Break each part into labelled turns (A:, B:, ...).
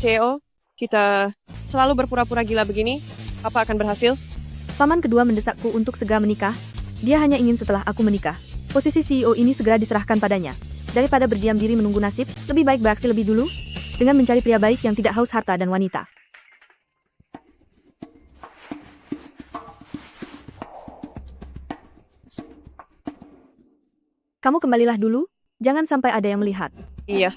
A: CEO, kita selalu berpura-pura gila begini. Apa akan berhasil?
B: Paman kedua mendesakku untuk segera menikah. Dia hanya ingin setelah aku menikah, posisi CEO ini segera diserahkan padanya. Daripada berdiam diri menunggu nasib, lebih baik beraksi lebih dulu dengan mencari pria baik yang tidak haus harta dan wanita. Kamu kembalilah dulu, jangan sampai ada yang melihat.
A: Iya.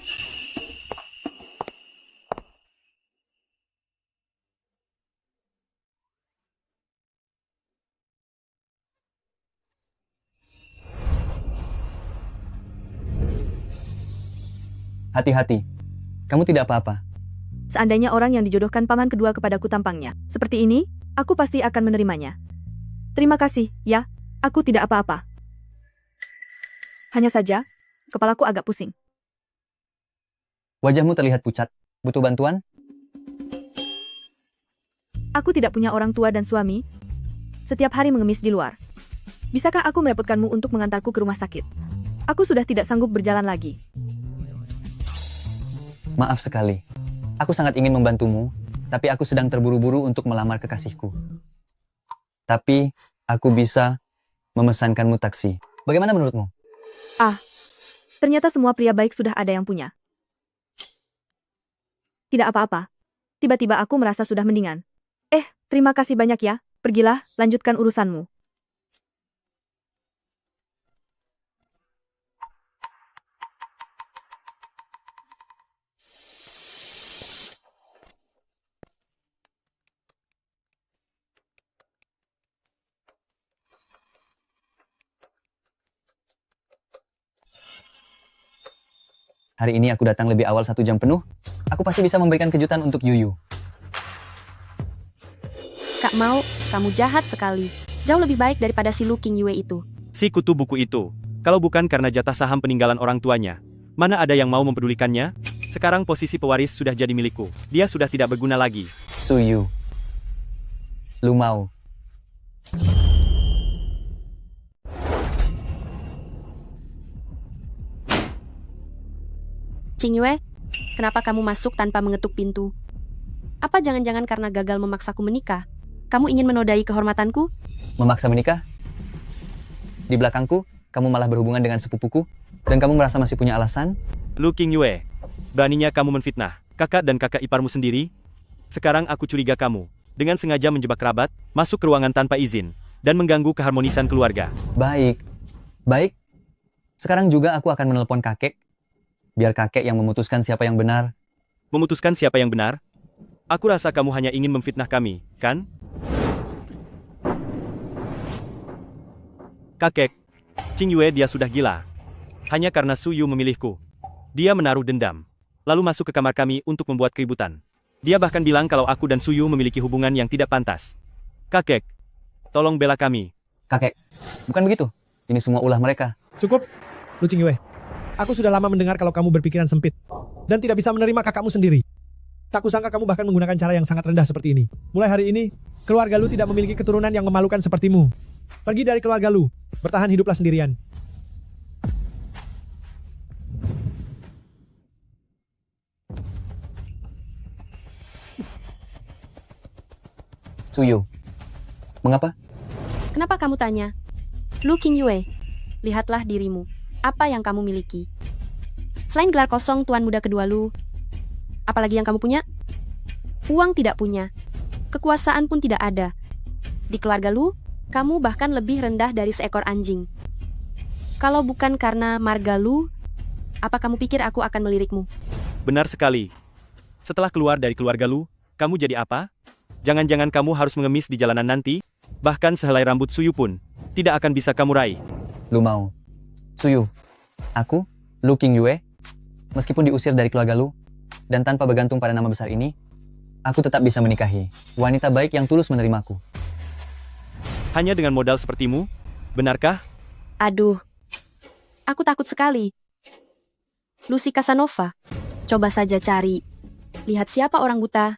C: Hati-hati. Kamu tidak apa-apa.
B: Seandainya orang yang dijodohkan paman kedua kepadaku tampangnya seperti ini, aku pasti akan menerimanya. Terima kasih, ya, aku tidak apa-apa. Hanya saja, kepalaku agak pusing.
C: Wajahmu terlihat pucat. Butuh bantuan?
B: Aku tidak punya orang tua dan suami. Setiap hari mengemis di luar. Bisakah aku merepotkanmu untuk mengantarku ke rumah sakit? Aku sudah tidak sanggup berjalan lagi.
C: Maaf sekali. Aku sangat ingin membantumu, tapi aku sedang terburu-buru untuk melamar kekasihku. Tapi, aku bisa memesankanmu taksi. Bagaimana menurutmu?
B: Ternyata semua pria baik sudah ada yang punya. Tidak apa-apa. Tiba-tiba aku merasa sudah mendingan. Terima kasih banyak ya. Pergilah, lanjutkan urusanmu.
C: Hari ini aku datang lebih awal 1 jam penuh. Aku pasti bisa memberikan kejutan untuk Yuyu.
D: Kak Mao, kamu jahat sekali. Jauh lebih baik daripada si Lu King Yue itu.
E: Si kutu buku itu. Kalau bukan karena jatah saham peninggalan orang tuanya, mana ada yang mau mempedulikannya? Sekarang posisi pewaris sudah jadi milikku. Dia sudah tidak berguna lagi.
C: Suyu. Lu mau.
D: Qing Yue, kenapa kamu masuk tanpa mengetuk pintu? Apa jangan-jangan karena gagal memaksaku menikah? Kamu ingin menodai kehormatanku?
C: Memaksa menikah? Di belakangku, kamu malah berhubungan dengan sepupuku, dan kamu merasa masih punya alasan?
E: Lu King Yue, beraninya kamu menfitnah kakak dan kakak iparmu sendiri? Sekarang aku curiga kamu, dengan sengaja menjebak kerabat, masuk ke ruangan tanpa izin, dan mengganggu keharmonisan keluarga.
C: Baik. Baik. Sekarang juga aku akan menelepon kakek. Biar kakek yang memutuskan siapa yang benar.
E: Memutuskan siapa yang benar? Aku rasa kamu hanya ingin memfitnah kami, kan? Kakek, Qing Yue dia sudah gila. Hanya karena Su Yu memilihku. Dia menaruh dendam, lalu masuk ke kamar kami untuk membuat keributan. Dia bahkan bilang kalau aku dan Su Yu memiliki hubungan yang tidak pantas. Kakek, tolong bela kami.
C: Kakek, bukan begitu. Ini semua ulah mereka.
F: Cukup, Lu Qing Yue. Aku sudah lama mendengar kalau kamu berpikiran sempit dan tidak bisa menerima kakakmu sendiri. Tak kusangka kamu bahkan menggunakan cara yang sangat rendah seperti ini. Mulai hari ini, keluarga Lu tidak memiliki keturunan yang memalukan sepertimu. Pergi dari keluarga Lu, bertahan hiduplah sendirian.
C: Suyu. Mengapa?
D: Kenapa kamu tanya? Lu King Yue, lihatlah dirimu. Apa yang kamu miliki? Selain gelar kosong tuan muda kedua Lu, apalagi yang kamu punya? Uang tidak punya. Kekuasaan pun tidak ada. Di keluarga Lu, kamu bahkan lebih rendah dari seekor anjing. Kalau bukan karena marga Lu, apa kamu pikir aku akan melirikmu?
E: Benar sekali. Setelah keluar dari keluarga Lu, kamu jadi apa? Jangan-jangan kamu harus mengemis di jalanan nanti? Bahkan sehelai rambut Suyu pun tidak akan bisa kamu raih.
C: Lu mau. Suyu. Aku, Lu King Yue, meskipun diusir dari keluarga Lu, dan tanpa bergantung pada nama besar ini, aku tetap bisa menikahi wanita baik yang tulus menerimaku.
E: Hanya dengan modal sepertimu? Benarkah?
D: Aduh, aku takut sekali. Lucy Casanova, coba saja cari. Lihat siapa orang buta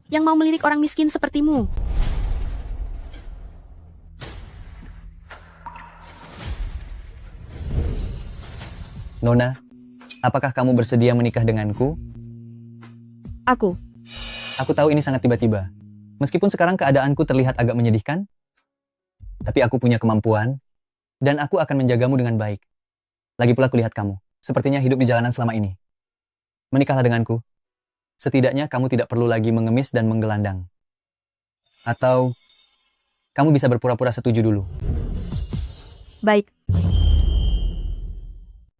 D: yang mau melirik orang miskin sepertimu.
C: Nona, apakah kamu bersedia menikah denganku?
B: Aku
C: Aku tahu ini sangat tiba-tiba. Meskipun sekarang keadaanku terlihat agak menyedihkan, tapi aku punya kemampuan, dan aku akan menjagamu dengan baik. Lagi pula kulihat kamu, sepertinya hidup di jalanan selama ini. Menikahlah denganku. Setidaknya kamu tidak perlu lagi mengemis dan menggelandang. Atau, kamu bisa berpura-pura setuju dulu.
B: Baik.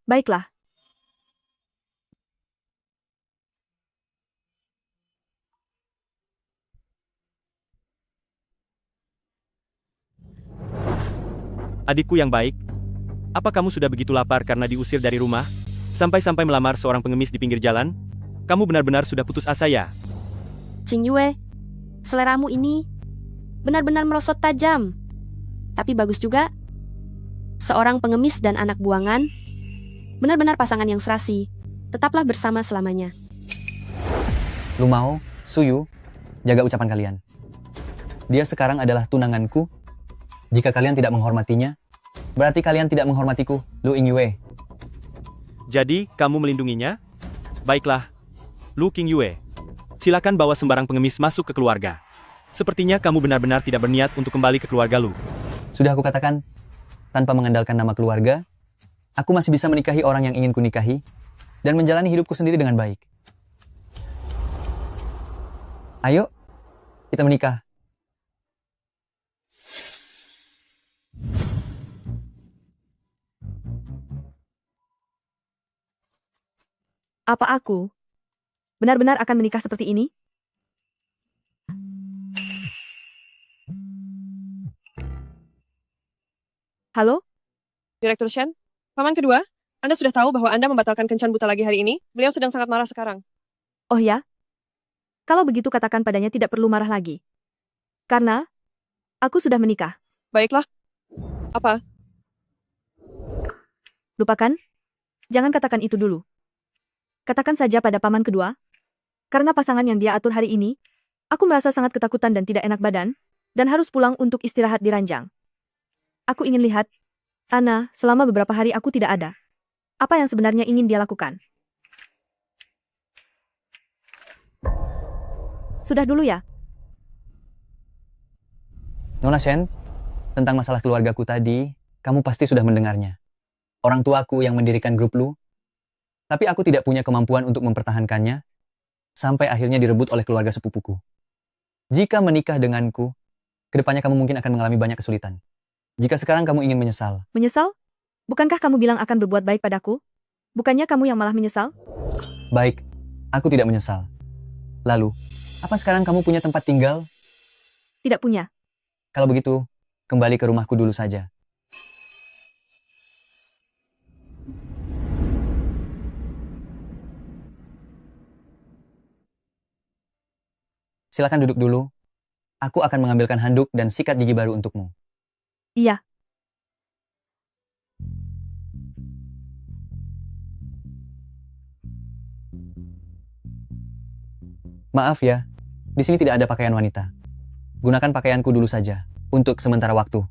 B: Baiklah.
E: Adikku yang baik, apa kamu sudah begitu lapar karena diusir dari rumah? Sampai-sampai melamar seorang pengemis di pinggir jalan? Kamu benar-benar sudah putus asa ya?
D: Qing Yue, seleramu ini benar-benar merosot tajam. Tapi bagus juga. Seorang pengemis dan anak buangan, benar-benar pasangan yang serasi. Tetaplah bersama selamanya.
C: Lu mau, Suyu, jaga ucapan kalian. Dia sekarang adalah tunanganku. Jika kalian tidak menghormatinya, berarti kalian tidak menghormatiku, Lu Yue.
E: Jadi, kamu melindunginya? Baiklah, Lu Yue. Silakan bawa sembarang pengemis masuk ke keluarga. Sepertinya kamu benar-benar tidak berniat untuk kembali ke keluarga Lu.
C: Sudah aku katakan, tanpa mengandalkan nama keluarga, aku masih bisa menikahi orang yang ingin kunikahi, dan menjalani hidupku sendiri dengan baik. Ayo, kita menikah.
B: Apa aku benar-benar akan menikah seperti ini? Halo?
A: Direktur Shen, paman kedua, Anda sudah tahu bahwa Anda membatalkan kencan buta lagi hari ini? Beliau sedang sangat marah sekarang.
B: Oh ya? Kalau begitu katakan padanya tidak perlu marah lagi. Karena aku sudah menikah.
A: Baiklah. Apa?
B: Lupakan? Jangan katakan itu dulu. Katakan saja pada paman kedua. Karena pasangan yang dia atur hari ini, aku merasa sangat ketakutan dan tidak enak badan, dan harus pulang untuk istirahat di ranjang. Aku ingin lihat, Ana, selama beberapa hari aku tidak ada. Apa yang sebenarnya ingin dia lakukan? Sudah dulu ya?
C: Nona Shen, tentang masalah keluargaku tadi, kamu pasti sudah mendengarnya. Orang tuaku yang mendirikan grup Lu, tapi aku tidak punya kemampuan untuk mempertahankannya, sampai akhirnya direbut oleh keluarga sepupuku. Jika menikah denganku, kedepannya kamu mungkin akan mengalami banyak kesulitan. Jika sekarang kamu ingin menyesal,
B: Menyesal? Bukankah kamu bilang akan berbuat baik padaku? Bukannya kamu yang malah menyesal?
C: baik, aku tidak menyesal. Lalu, apa sekarang kamu punya tempat tinggal?
B: Tidak punya.
C: Kalau begitu, kembali ke rumahku dulu saja. Silakan duduk dulu. Aku akan mengambilkan handuk dan sikat gigi baru untukmu.
B: Iya.
C: Maaf ya, di sini tidak ada pakaian wanita. Gunakan pakaianku dulu saja, untuk sementara waktu.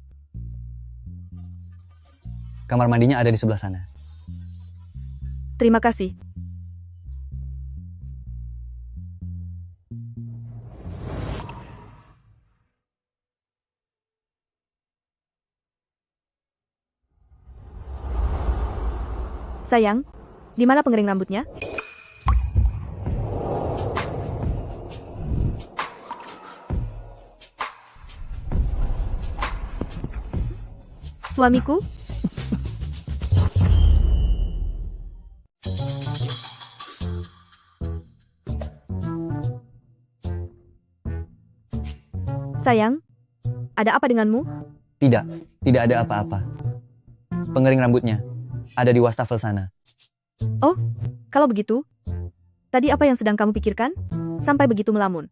C: Kamar mandinya ada di sebelah sana.
B: Terima kasih. Sayang, di mana pengering rambutnya? Suamiku? Sayang, ada apa denganmu?
C: Tidak, tidak ada apa-apa. Pengering rambutnya ada di wastafel sana.
B: Oh, kalau begitu, tadi apa yang sedang kamu pikirkan? Sampai begitu melamun.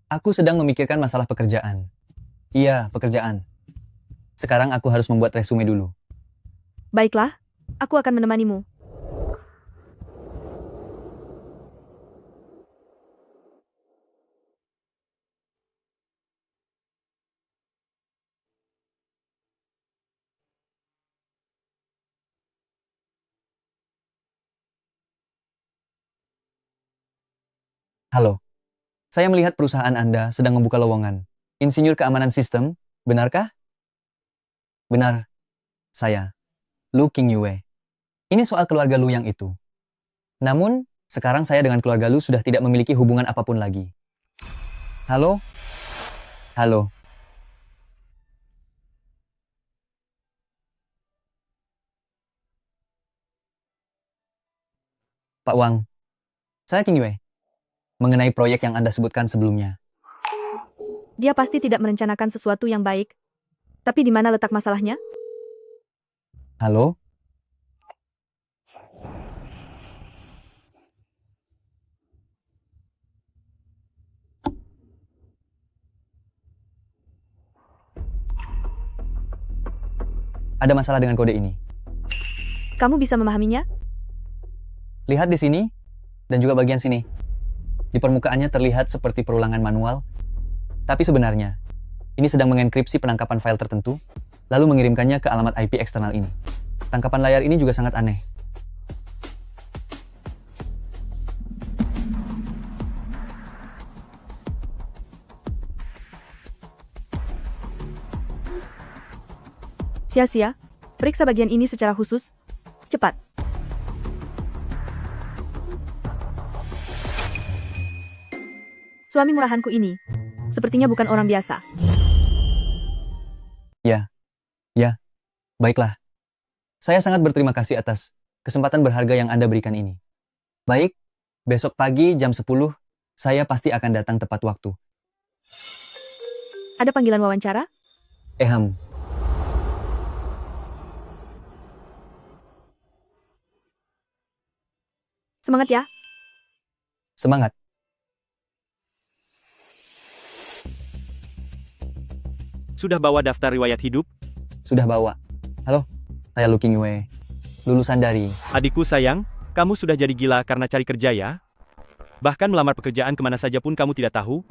C: Aku sedang memikirkan masalah pekerjaan. Iya, pekerjaan. Sekarang aku harus membuat resume dulu.
B: Baiklah, aku akan menemanimu.
C: Halo. Saya melihat perusahaan Anda sedang membuka lowongan. Insinyur keamanan sistem, benarkah? Benar. Saya. Lu King Yue. Ini soal keluarga Lu yang itu. Namun, sekarang saya dengan keluarga Lu sudah tidak memiliki hubungan apapun lagi. Halo? Halo. Pak Wang. Saya King Yue. Mengenai proyek yang Anda sebutkan sebelumnya.
B: Dia pasti tidak merencanakan sesuatu yang baik. Tapi di mana letak masalahnya?
C: Halo? Ada masalah dengan kode ini.
B: Kamu bisa memahaminya?
C: Lihat di sini, dan juga bagian sini. Di permukaannya terlihat seperti perulangan manual, tapi sebenarnya, ini sedang mengenkripsi penangkapan file tertentu, lalu mengirimkannya ke alamat IP eksternal ini. Tangkapan layar ini juga sangat aneh.
B: Sia-sia, periksa bagian ini secara khusus. Cepat. Suami murahanku ini, sepertinya bukan orang biasa.
C: Ya, baiklah. Saya sangat berterima kasih atas kesempatan berharga yang Anda berikan ini. Baik, besok pagi jam 10, saya pasti akan datang tepat waktu.
B: Ada panggilan wawancara?
C: Eham.
B: Semangat ya.
C: Semangat.
E: Sudah bawa daftar riwayat hidup?
C: Sudah bawa. Halo, saya Lu King Yue. Lulusan dari...
E: Adikku sayang, kamu sudah jadi gila karena cari kerja ya? Bahkan melamar pekerjaan kemana saja pun kamu tidak tahu?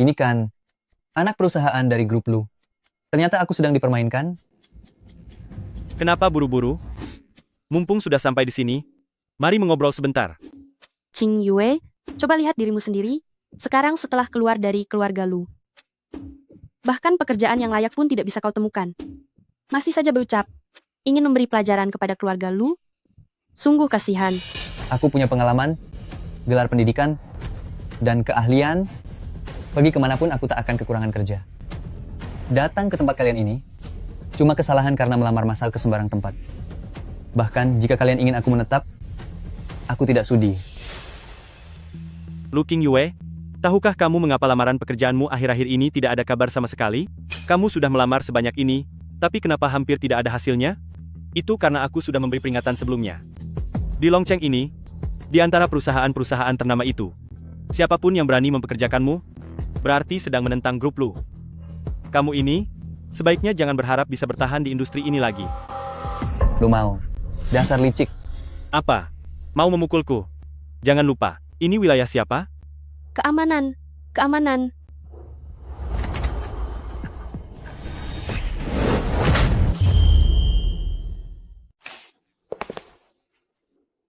C: Ini kan anak perusahaan dari grup Lu. Ternyata aku sedang dipermainkan.
E: Kenapa buru-buru? Mumpung sudah sampai di sini, mari mengobrol sebentar.
D: Qing Yue, coba lihat dirimu sendiri. Sekarang setelah keluar dari keluarga Lu. Bahkan pekerjaan yang layak pun tidak bisa kau temukan. Masih saja berucap, ingin memberi pelajaran kepada keluarga Lu? Sungguh kasihan.
C: Aku punya pengalaman, gelar pendidikan, dan keahlian. Pergi kemanapun aku tak akan kekurangan kerja. Datang ke tempat kalian ini, cuma kesalahan karena melamar masal ke sembarang tempat. Bahkan jika kalian ingin aku menetap, aku tidak sudi.
E: Lu King Yue, tahukah kamu mengapa lamaran pekerjaanmu akhir-akhir ini tidak ada kabar sama sekali? Kamu sudah melamar sebanyak ini, tapi kenapa hampir tidak ada hasilnya? Itu karena aku sudah memberi peringatan sebelumnya. Di Longcheng ini, di antara perusahaan-perusahaan ternama itu, siapapun yang berani mempekerjakanmu, berarti sedang menentang grup Lu. Kamu ini, sebaiknya jangan berharap bisa bertahan di industri ini lagi.
C: Lu mau. Dasar licik.
E: Apa? Mau memukulku? Jangan lupa, ini wilayah siapa?
D: Keamanan, keamanan.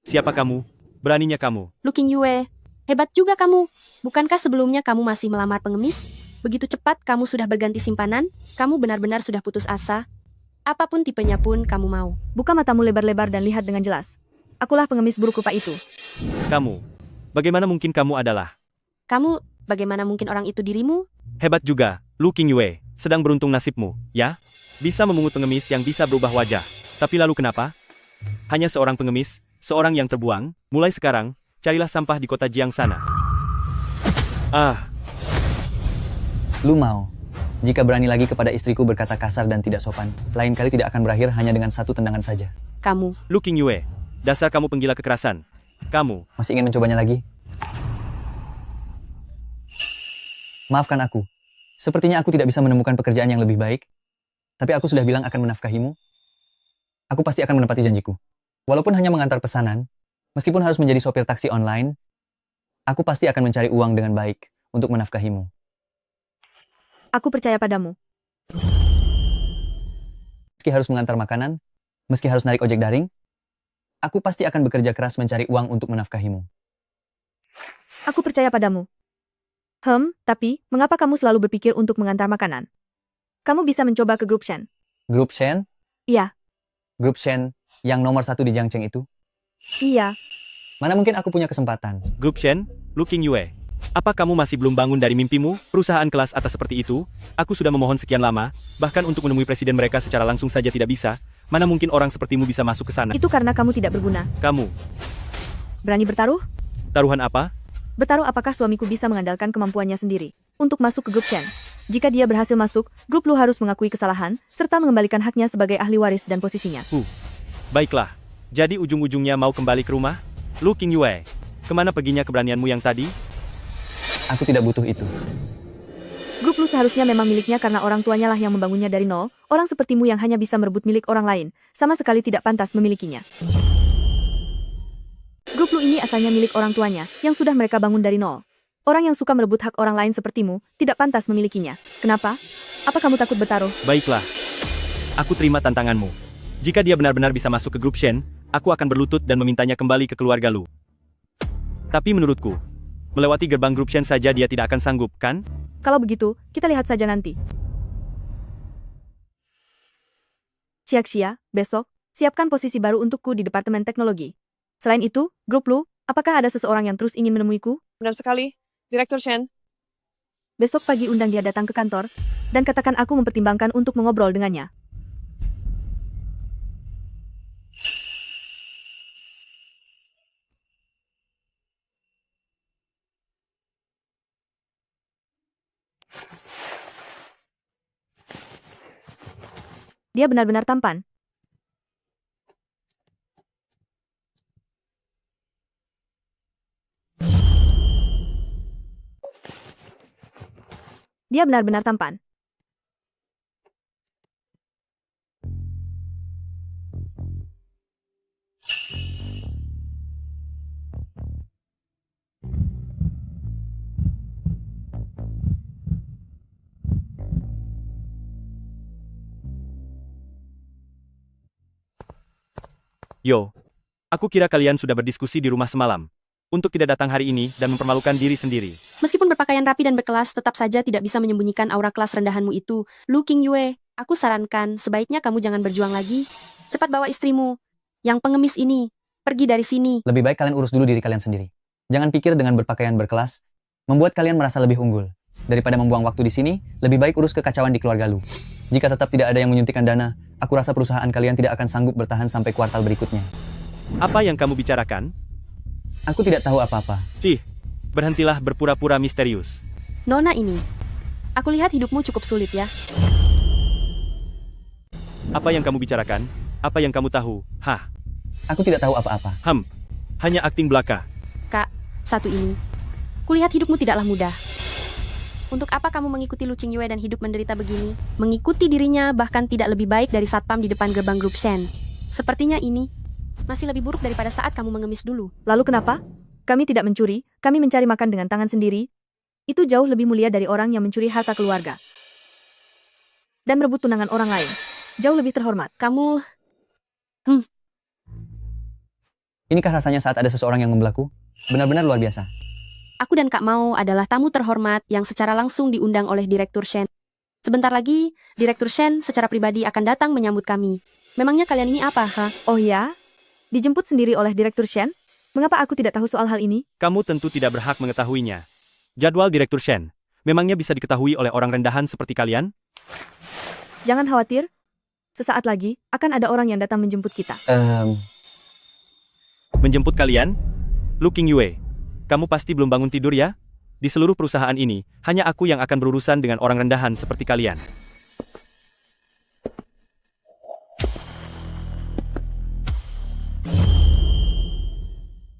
E: Siapa kamu? Beraninya kamu.
D: Lu King Yue, hebat juga kamu. Bukankah sebelumnya kamu masih melamar pengemis? Begitu cepat kamu sudah berganti simpanan? Kamu benar-benar sudah putus asa? Apapun tipenya pun kamu mau.
B: Buka matamu lebar-lebar dan lihat dengan jelas. Akulah pengemis buruk rupa itu.
E: Kamu. Bagaimana mungkin kamu adalah?
D: Kamu, bagaimana mungkin orang itu dirimu?
E: Hebat juga, Lu King Yue. Sedang beruntung nasibmu, ya? Bisa memungut pengemis yang bisa berubah wajah. Tapi lalu kenapa? Hanya seorang pengemis, seorang yang terbuang. Mulai sekarang, carilah sampah di kota Jiang sana.
C: Lu mau. Jika berani lagi kepada istriku berkata kasar dan tidak sopan, lain kali tidak akan berakhir hanya dengan satu tendangan saja.
D: Kamu.
E: Lu King Yue. Dasar kamu penggila kekerasan. Kamu.
C: Masih ingin mencobanya lagi? Maafkan aku. Sepertinya aku tidak bisa menemukan pekerjaan yang lebih baik. Tapi aku sudah bilang akan menafkahimu. Aku pasti akan menepati janjiku. Walaupun hanya mengantar pesanan, meskipun harus menjadi sopir taksi online, aku pasti akan mencari uang dengan baik untuk menafkahimu.
B: Aku percaya padamu.
C: Meski harus mengantar makanan, meski harus narik ojek daring, aku pasti akan bekerja keras mencari uang untuk menafkahimu.
B: Aku percaya padamu. Tapi, mengapa kamu selalu berpikir untuk mengantar makanan? Kamu bisa mencoba ke grup Shen.
C: Grup Shen?
B: Iya.
C: Grup Shen yang nomor 1 di Jiangcheng itu?
B: Iya.
C: Mana mungkin aku punya kesempatan?
E: Grup Shen, Looking Yue. Apa kamu masih belum bangun dari mimpimu? Perusahaan kelas atas seperti itu? Aku sudah memohon sekian lama, bahkan untuk menemui presiden mereka secara langsung saja tidak bisa. Mana mungkin orang sepertimu bisa masuk ke sana?
B: Itu karena kamu tidak berguna.
E: Kamu,
B: Berani bertaruh?
E: taruhan apa?
B: Bertaruh apakah suamiku bisa mengandalkan kemampuannya sendiri untuk masuk ke grup Shen. Jika dia berhasil masuk, grup Lu harus mengakui kesalahan, serta mengembalikan haknya sebagai ahli waris dan posisinya.
E: Baiklah. Jadi ujung-ujungnya mau kembali ke rumah? Looking Yue, kemana perginya keberanianmu yang tadi?
C: Aku tidak butuh itu.
B: Grup Lu seharusnya memang miliknya karena orang tuanya lah yang membangunnya dari nol. Orang sepertimu yang hanya bisa merebut milik orang lain, sama sekali tidak pantas memilikinya. Grup Lu ini asalnya milik orang tuanya, yang sudah mereka bangun dari nol. Orang yang suka merebut hak orang lain sepertimu, tidak pantas memilikinya. Kenapa? Apa kamu takut bertaruh?
E: Baiklah. Aku terima tantanganmu. Jika dia benar-benar bisa masuk ke grup Shen, aku akan berlutut dan memintanya kembali ke keluarga Lu. Tapi menurutku, melewati gerbang grup Shen saja dia tidak akan sanggup, kan?
B: Kalau begitu, kita lihat saja nanti. Xiaxia, besok, siapkan posisi baru untukku di Departemen Teknologi. Selain itu, grup Lu, apakah ada seseorang yang terus ingin menemuiku?
A: Benar sekali, Direktur Shen.
B: Besok pagi undang dia datang ke kantor, dan katakan aku mempertimbangkan untuk mengobrol dengannya. Dia benar-benar tampan. Dia benar-benar tampan.
E: Yo, aku kira kalian sudah berdiskusi di rumah semalam. Untuk tidak datang hari ini dan mempermalukan diri sendiri.
D: Meskipun berpakaian rapi dan berkelas, tetap saja tidak bisa menyembunyikan aura kelas rendahanmu itu. Looking Yue, aku sarankan sebaiknya kamu jangan berjuang lagi. Cepat bawa istrimu, yang pengemis ini, pergi dari sini.
C: Lebih baik kalian urus dulu diri kalian sendiri. Jangan pikir dengan berpakaian berkelas, membuat kalian merasa lebih unggul. Daripada membuang waktu di sini, lebih baik urus kekacauan di keluarga Lu. Jika tetap tidak ada yang menyuntikkan dana, aku rasa perusahaan kalian tidak akan sanggup bertahan sampai kuartal berikutnya.
E: Apa yang kamu bicarakan?
C: Aku tidak tahu apa-apa.
E: Cih, berhentilah berpura-pura misterius.
D: Nona ini, aku lihat hidupmu cukup sulit ya.
E: Apa yang kamu bicarakan? Apa yang kamu tahu? Hah?
C: Aku tidak tahu apa-apa.
E: Hanya akting belaka.
D: Kak, satu ini. Kulihat hidupmu tidaklah mudah. Untuk apa kamu mengikuti Lu Qingyue dan hidup menderita begini? Mengikuti dirinya bahkan tidak lebih baik dari satpam di depan gerbang grup Shen. Sepertinya ini masih lebih buruk daripada saat kamu mengemis dulu.
B: Lalu kenapa? Kami tidak mencuri, kami mencari makan dengan tangan sendiri. Itu jauh lebih mulia dari orang yang mencuri harta keluarga. Dan merebut tunangan orang lain. Jauh lebih terhormat.
D: Kamu...
C: Inikah rasanya saat ada seseorang yang membelaku? Benar-benar luar biasa.
D: Aku dan Kak Mao adalah tamu terhormat yang secara langsung diundang oleh Direktur Shen. Sebentar lagi, Direktur Shen secara pribadi akan datang menyambut kami. Memangnya kalian ini apa, ha?
B: Oh ya? Dijemput sendiri oleh Direktur Shen? Mengapa aku tidak tahu soal hal ini?
E: Kamu tentu tidak berhak mengetahuinya. Jadwal Direktur Shen, memangnya bisa diketahui oleh orang rendahan seperti kalian?
B: Jangan khawatir. Sesaat lagi, akan ada orang yang datang menjemput kita.
E: Menjemput kalian? Looking Yue, kamu pasti belum bangun tidur ya? Di seluruh perusahaan ini, hanya aku yang akan berurusan dengan orang rendahan seperti kalian.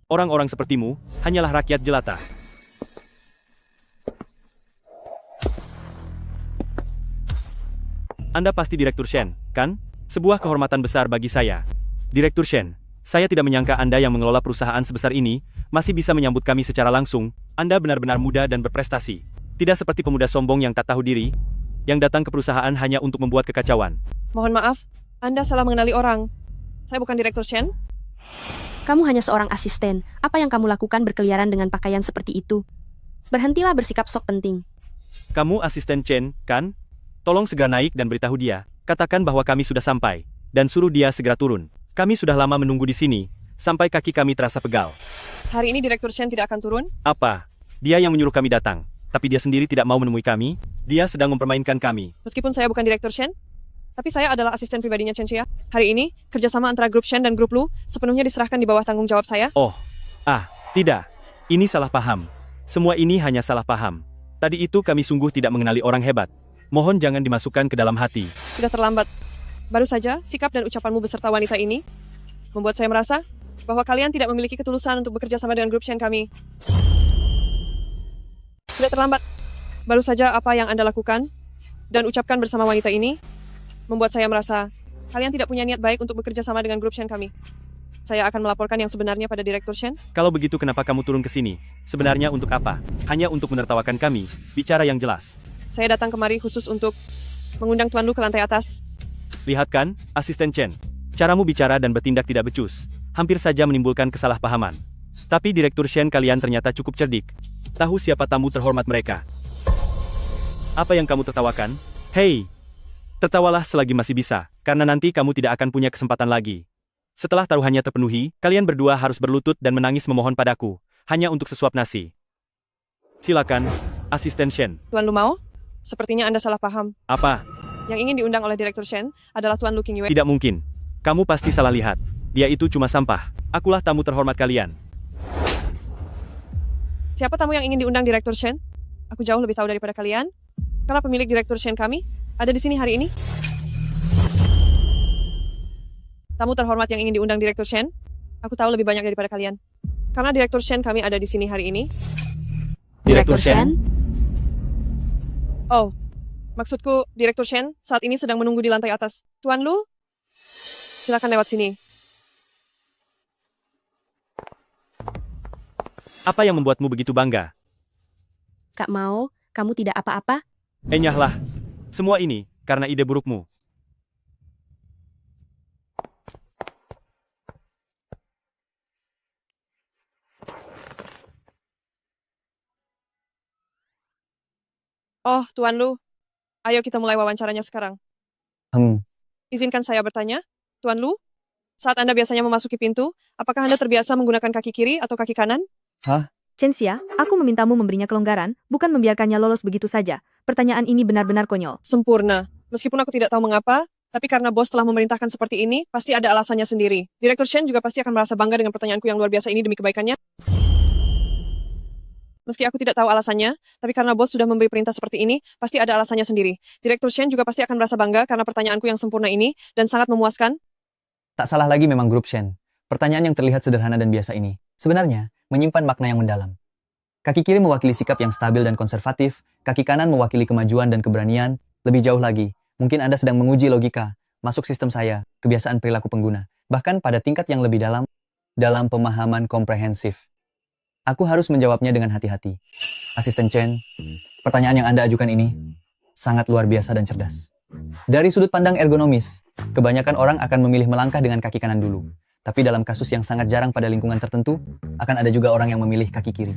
E: Orang-orang sepertimu, hanyalah rakyat jelata. Anda pasti Direktur Shen, kan? Sebuah kehormatan besar bagi saya. Direktur Shen, saya tidak menyangka Anda yang mengelola perusahaan sebesar ini, masih bisa menyambut kami secara langsung. Anda benar-benar muda dan berprestasi. Tidak seperti pemuda sombong yang tak tahu diri, yang datang ke perusahaan hanya untuk membuat kekacauan.
A: Mohon maaf, Anda salah mengenali orang. Saya bukan Direktur Shen.
D: Kamu hanya seorang asisten. Apa yang kamu lakukan berkeliaran dengan pakaian seperti itu? Berhentilah bersikap sok penting.
E: Kamu asisten Chen, kan? Tolong segera naik dan beritahu dia. Katakan bahwa kami sudah sampai. Dan suruh dia segera turun. Kami sudah lama menunggu di sini. Sampai kaki kami terasa pegal.
A: Hari ini Direktur Shen tidak akan turun?
E: Apa? Dia yang menyuruh kami datang. Tapi dia sendiri tidak mau menemui kami. Dia sedang mempermainkan kami.
A: Meskipun saya bukan Direktur Shen, tapi saya adalah asisten pribadinya Chen Xia. Hari ini, kerjasama antara grup Shen dan grup Lu sepenuhnya diserahkan di bawah tanggung jawab saya.
E: Oh. Tidak. Ini salah paham. Semua ini hanya salah paham. Tadi itu kami sungguh tidak mengenali orang hebat. Mohon jangan dimasukkan ke dalam hati.
A: Sudah terlambat. Baru saja, sikap dan ucapanmu beserta wanita ini membuat saya merasa bahwa kalian tidak memiliki ketulusan untuk bekerja sama dengan grup Shen kami. Sudah terlambat. Baru saja apa yang Anda lakukan dan ucapkan bersama wanita ini membuat saya merasa kalian tidak punya niat baik untuk bekerja sama dengan grup Shen kami. Saya akan melaporkan yang sebenarnya pada Direktur Shen.
E: Kalau begitu kenapa kamu turun ke sini? Sebenarnya untuk apa? Hanya untuk menertawakan kami. Bicara yang jelas.
A: Saya datang kemari khusus untuk mengundang Tuan Lu ke lantai atas.
E: Lihat kan, asisten Chen. Caramu bicara dan bertindak tidak becus. Hampir saja menimbulkan kesalahpahaman. Tapi Direktur Shen kalian ternyata cukup cerdik. Tahu siapa tamu terhormat mereka. Apa yang kamu tertawakan? Hei! Tertawalah selagi masih bisa, karena nanti kamu tidak akan punya kesempatan lagi. Setelah taruhannya terpenuhi, kalian berdua harus berlutut dan menangis memohon padaku, hanya untuk sesuap nasi. Silakan, asisten Shen.
A: Tuan Lu mau? Sepertinya Anda salah paham.
E: Apa?
A: Yang ingin diundang oleh Direktur Shen adalah Tuan Lu King Yue.
E: Tidak mungkin. Kamu pasti salah lihat. Dia itu cuma sampah. Akulah tamu terhormat kalian.
A: Siapa tamu yang ingin diundang Direktur Shen? Aku jauh lebih tahu daripada kalian. Karena pemilik Direktur Shen kami ada di sini hari ini. Tamu terhormat yang ingin diundang Direktur Shen, aku tahu lebih banyak daripada kalian. Karena Direktur Shen kami ada di sini hari ini.
E: Direktur Shen?
A: Oh, maksudku Direktur Shen saat ini sedang menunggu di lantai atas. Tuan Lu, silakan lewat sini.
E: Apa yang membuatmu begitu bangga?
D: Kak Mao, kamu tidak apa-apa?
E: Enyahlah. Semua ini karena ide burukmu.
A: Oh, Tuan Lu, ayo kita mulai wawancaranya sekarang. Izinkan saya bertanya, Tuan Lu, saat Anda biasanya memasuki pintu, apakah Anda terbiasa menggunakan kaki kiri atau kaki kanan?
B: Chen Xia, aku memintamu memberinya kelonggaran, bukan membiarkannya lolos begitu saja. Pertanyaan ini benar-benar konyol.
A: Sempurna. Meskipun aku tidak tahu mengapa, tapi karena bos telah memerintahkan seperti ini, pasti ada alasannya sendiri. Direktur Shen juga pasti akan merasa bangga dengan pertanyaanku yang luar biasa ini demi kebaikannya. Meski aku tidak tahu alasannya, tapi karena bos sudah memberi perintah seperti ini, pasti ada alasannya sendiri. Direktur Shen juga pasti akan merasa bangga karena pertanyaanku yang sempurna ini, dan sangat memuaskan.
C: Tak salah lagi memang grup Shen. Pertanyaan yang terlihat sederhana dan biasa ini, sebenarnya, menyimpan makna yang mendalam. Kaki kiri mewakili sikap yang stabil dan konservatif, kaki kanan mewakili kemajuan dan keberanian. Lebih jauh lagi, mungkin Anda sedang menguji logika, masuk sistem saya, kebiasaan perilaku pengguna, bahkan pada tingkat yang lebih dalam pemahaman komprehensif. Aku harus menjawabnya dengan hati-hati. Asisten Chen, pertanyaan yang Anda ajukan ini sangat luar biasa dan cerdas. Dari sudut pandang ergonomis, kebanyakan orang akan memilih melangkah dengan kaki kanan dulu. Tapi dalam kasus yang sangat jarang pada lingkungan tertentu, akan ada juga orang yang memilih kaki kiri.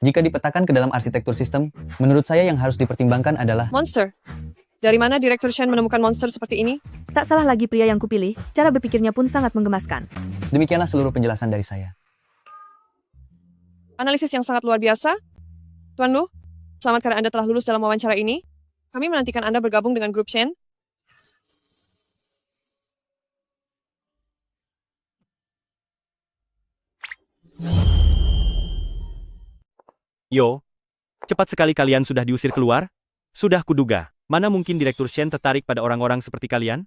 C: Jika dipetakan ke dalam arsitektur sistem, menurut saya yang harus dipertimbangkan adalah
A: Monster. Dari mana Direktur Shen menemukan monster seperti ini?
B: Tak salah lagi pria yang kupilih, cara berpikirnya pun sangat menggemaskan.
C: demikianlah seluruh penjelasan dari saya.
A: Analisis yang sangat luar biasa. Tuan Lu, selamat karena Anda telah lulus dalam wawancara ini. Kami menantikan Anda bergabung dengan grup Shen.
E: Yo, cepat sekali kalian sudah diusir keluar? Sudah kuduga, mana mungkin Direktur Shen tertarik pada orang-orang seperti kalian?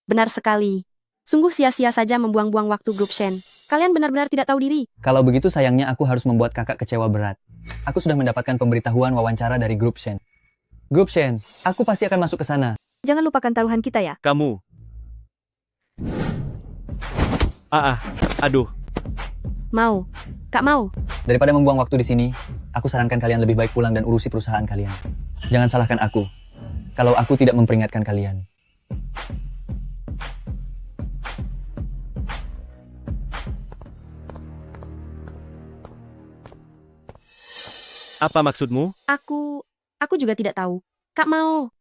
D: Benar sekali. Sungguh sia-sia saja membuang-buang waktu grup Shen. Kalian benar-benar tidak tahu diri.
C: Kalau begitu sayangnya aku harus membuat kakak kecewa berat. Aku sudah mendapatkan pemberitahuan wawancara dari grup Shen. Grup Shen, aku pasti akan masuk ke sana.
B: Jangan lupakan taruhan kita ya.
E: Kamu. Aduh.
D: Mau. Kak Mau.
C: Daripada membuang waktu di sini, aku sarankan kalian lebih baik pulang dan urusi perusahaan kalian. Jangan salahkan aku, kalau aku tidak memperingatkan kalian.
E: Apa maksudmu?
D: Aku juga tidak tahu. Kak mau.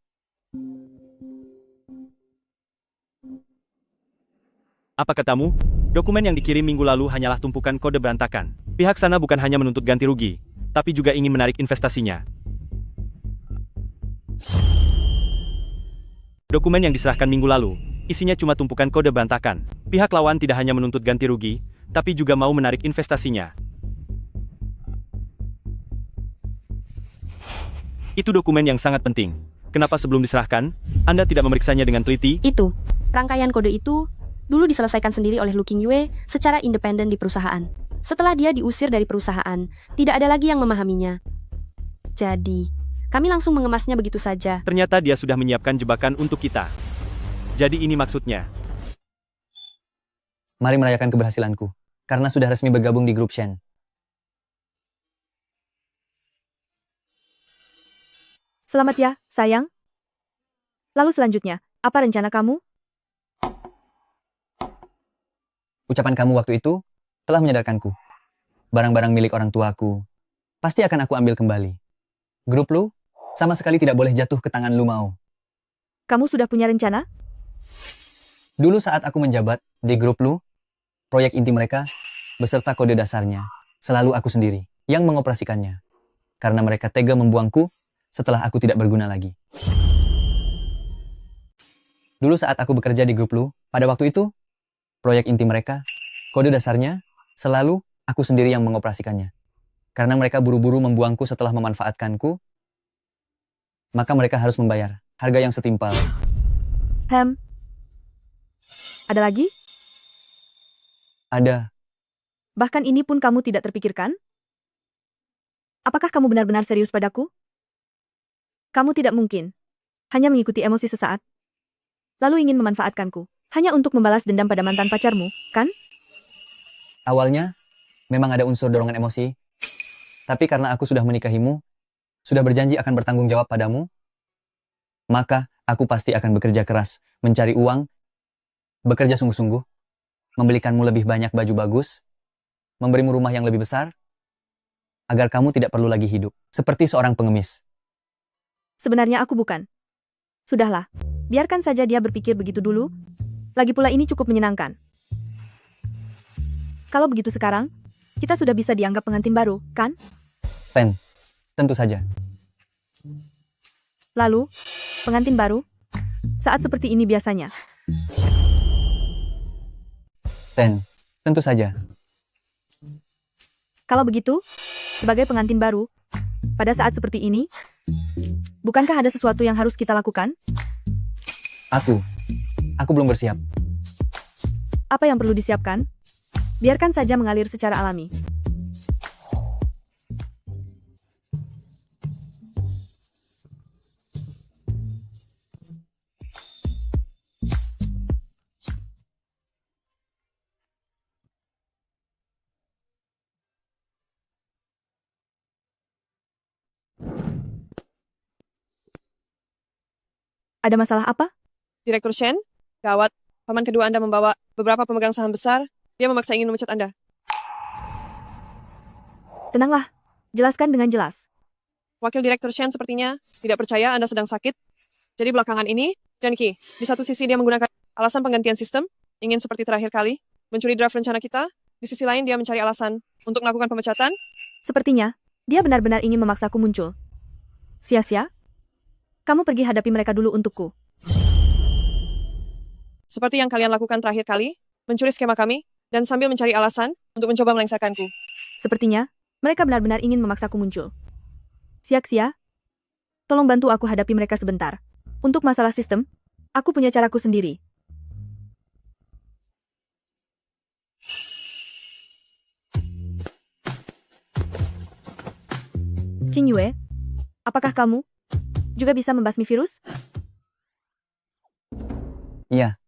E: Apa katamu? Dokumen yang dikirim minggu lalu hanyalah tumpukan kode berantakan. Pihak sana bukan hanya menuntut ganti rugi, tapi juga ingin menarik investasinya. Dokumen yang diserahkan minggu lalu, isinya cuma tumpukan kode berantakan. Pihak lawan tidak hanya menuntut ganti rugi, tapi juga mau menarik investasinya. Itu dokumen yang sangat penting. Kenapa sebelum diserahkan, Anda tidak memeriksanya dengan teliti?
D: Itu. Rangkaian kode itu dulu diselesaikan sendiri oleh Lu Qingyue secara independen di perusahaan. Setelah dia diusir dari perusahaan, tidak ada lagi yang memahaminya. Jadi, kami langsung mengemasnya begitu saja.
E: Ternyata dia sudah menyiapkan jebakan untuk kita. Jadi ini maksudnya.
C: Mari merayakan keberhasilanku, karena sudah resmi bergabung di grup Shen.
B: Selamat ya, sayang. Lalu selanjutnya, apa rencana kamu?
C: Ucapan kamu waktu itu telah menyadarkanku. Barang-barang milik orang tuaku pasti akan aku ambil kembali. Grup Lu sama sekali tidak boleh jatuh ke tangan Lu Mao.
B: Kamu sudah punya rencana?
C: Dulu saat aku menjabat di grup Lu, proyek inti mereka beserta kode dasarnya selalu aku sendiri yang mengoperasikannya. Karena mereka tega membuangku setelah aku tidak berguna lagi. Dulu saat aku bekerja di grup Lu, pada waktu itu, proyek inti mereka, kode dasarnya, selalu aku sendiri yang mengoperasikannya. Karena mereka buru-buru membuangku setelah memanfaatkanku, maka mereka harus membayar harga yang setimpal.
B: Ada lagi?
C: Ada.
B: Bahkan ini pun kamu tidak terpikirkan? Apakah kamu benar-benar serius padaku? Kamu tidak mungkin hanya mengikuti emosi sesaat, lalu ingin memanfaatkanku, hanya untuk membalas dendam pada mantan pacarmu, kan?
C: Awalnya, memang ada unsur dorongan emosi, tapi karena aku sudah menikahimu, sudah berjanji akan bertanggung jawab padamu, maka aku pasti akan bekerja keras, mencari uang, bekerja sungguh-sungguh, membelikanmu lebih banyak baju bagus, memberimu rumah yang lebih besar, agar kamu tidak perlu lagi hidup seperti seorang pengemis.
B: Sebenarnya aku bukan. Sudahlah, biarkan saja dia berpikir begitu dulu. Lagi pula ini cukup menyenangkan. Kalau begitu sekarang, kita sudah bisa dianggap pengantin baru, kan?
C: Tentu saja.
B: Lalu, pengantin baru? Saat seperti ini biasanya.
C: Tentu saja.
B: Kalau begitu, sebagai pengantin baru, pada saat seperti ini, bukankah ada sesuatu yang harus kita lakukan?
C: Aku belum bersiap.
B: Apa yang perlu disiapkan? Biarkan saja mengalir secara alami. Ada masalah apa?
A: Direktur Shen, gawat. Paman kedua Anda membawa beberapa pemegang saham besar. Dia memaksa ingin memecat Anda.
B: Tenanglah, jelaskan dengan jelas.
A: Wakil Direktur Shen sepertinya tidak percaya Anda sedang sakit. Jadi belakangan ini, Janki, di satu sisi dia menggunakan alasan penggantian sistem, ingin seperti terakhir kali, mencuri draft rencana kita. Di sisi lain dia mencari alasan untuk melakukan pemecatan.
B: Sepertinya, dia benar-benar ingin memaksaku muncul. Sia-sia? Kamu pergi hadapi mereka dulu untukku.
A: Seperti yang kalian lakukan terakhir kali, mencuri skema kami, dan sambil mencari alasan untuk mencoba melengsarkanku.
B: Sepertinya, mereka benar-benar ingin memaksaku muncul. Sia-sia? Tolong bantu aku hadapi mereka sebentar. Untuk masalah sistem, aku punya caraku sendiri. Qingyue, apakah kamu juga bisa membasmi virus?
C: Iya.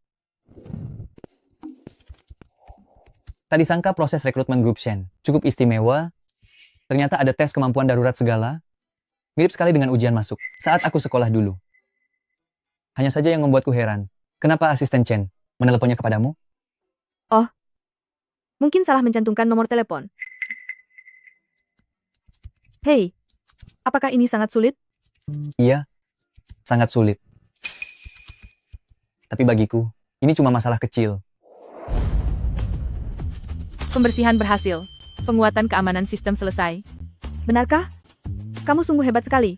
C: Tadi sangka proses rekrutmen grup Shen cukup istimewa. Ternyata ada tes kemampuan darurat segala. Mirip sekali dengan ujian masuk saat aku sekolah dulu. Hanya saja yang membuatku heran, kenapa asisten Chen meneleponnya kepadamu?
B: Mungkin salah mencantumkan nomor telepon. Hei, Apakah ini sangat sulit?
C: Iya, sangat sulit. Tapi bagiku, ini cuma masalah kecil.
B: Pembersihan berhasil. Penguatan keamanan sistem selesai. Benarkah? Kamu sungguh hebat sekali.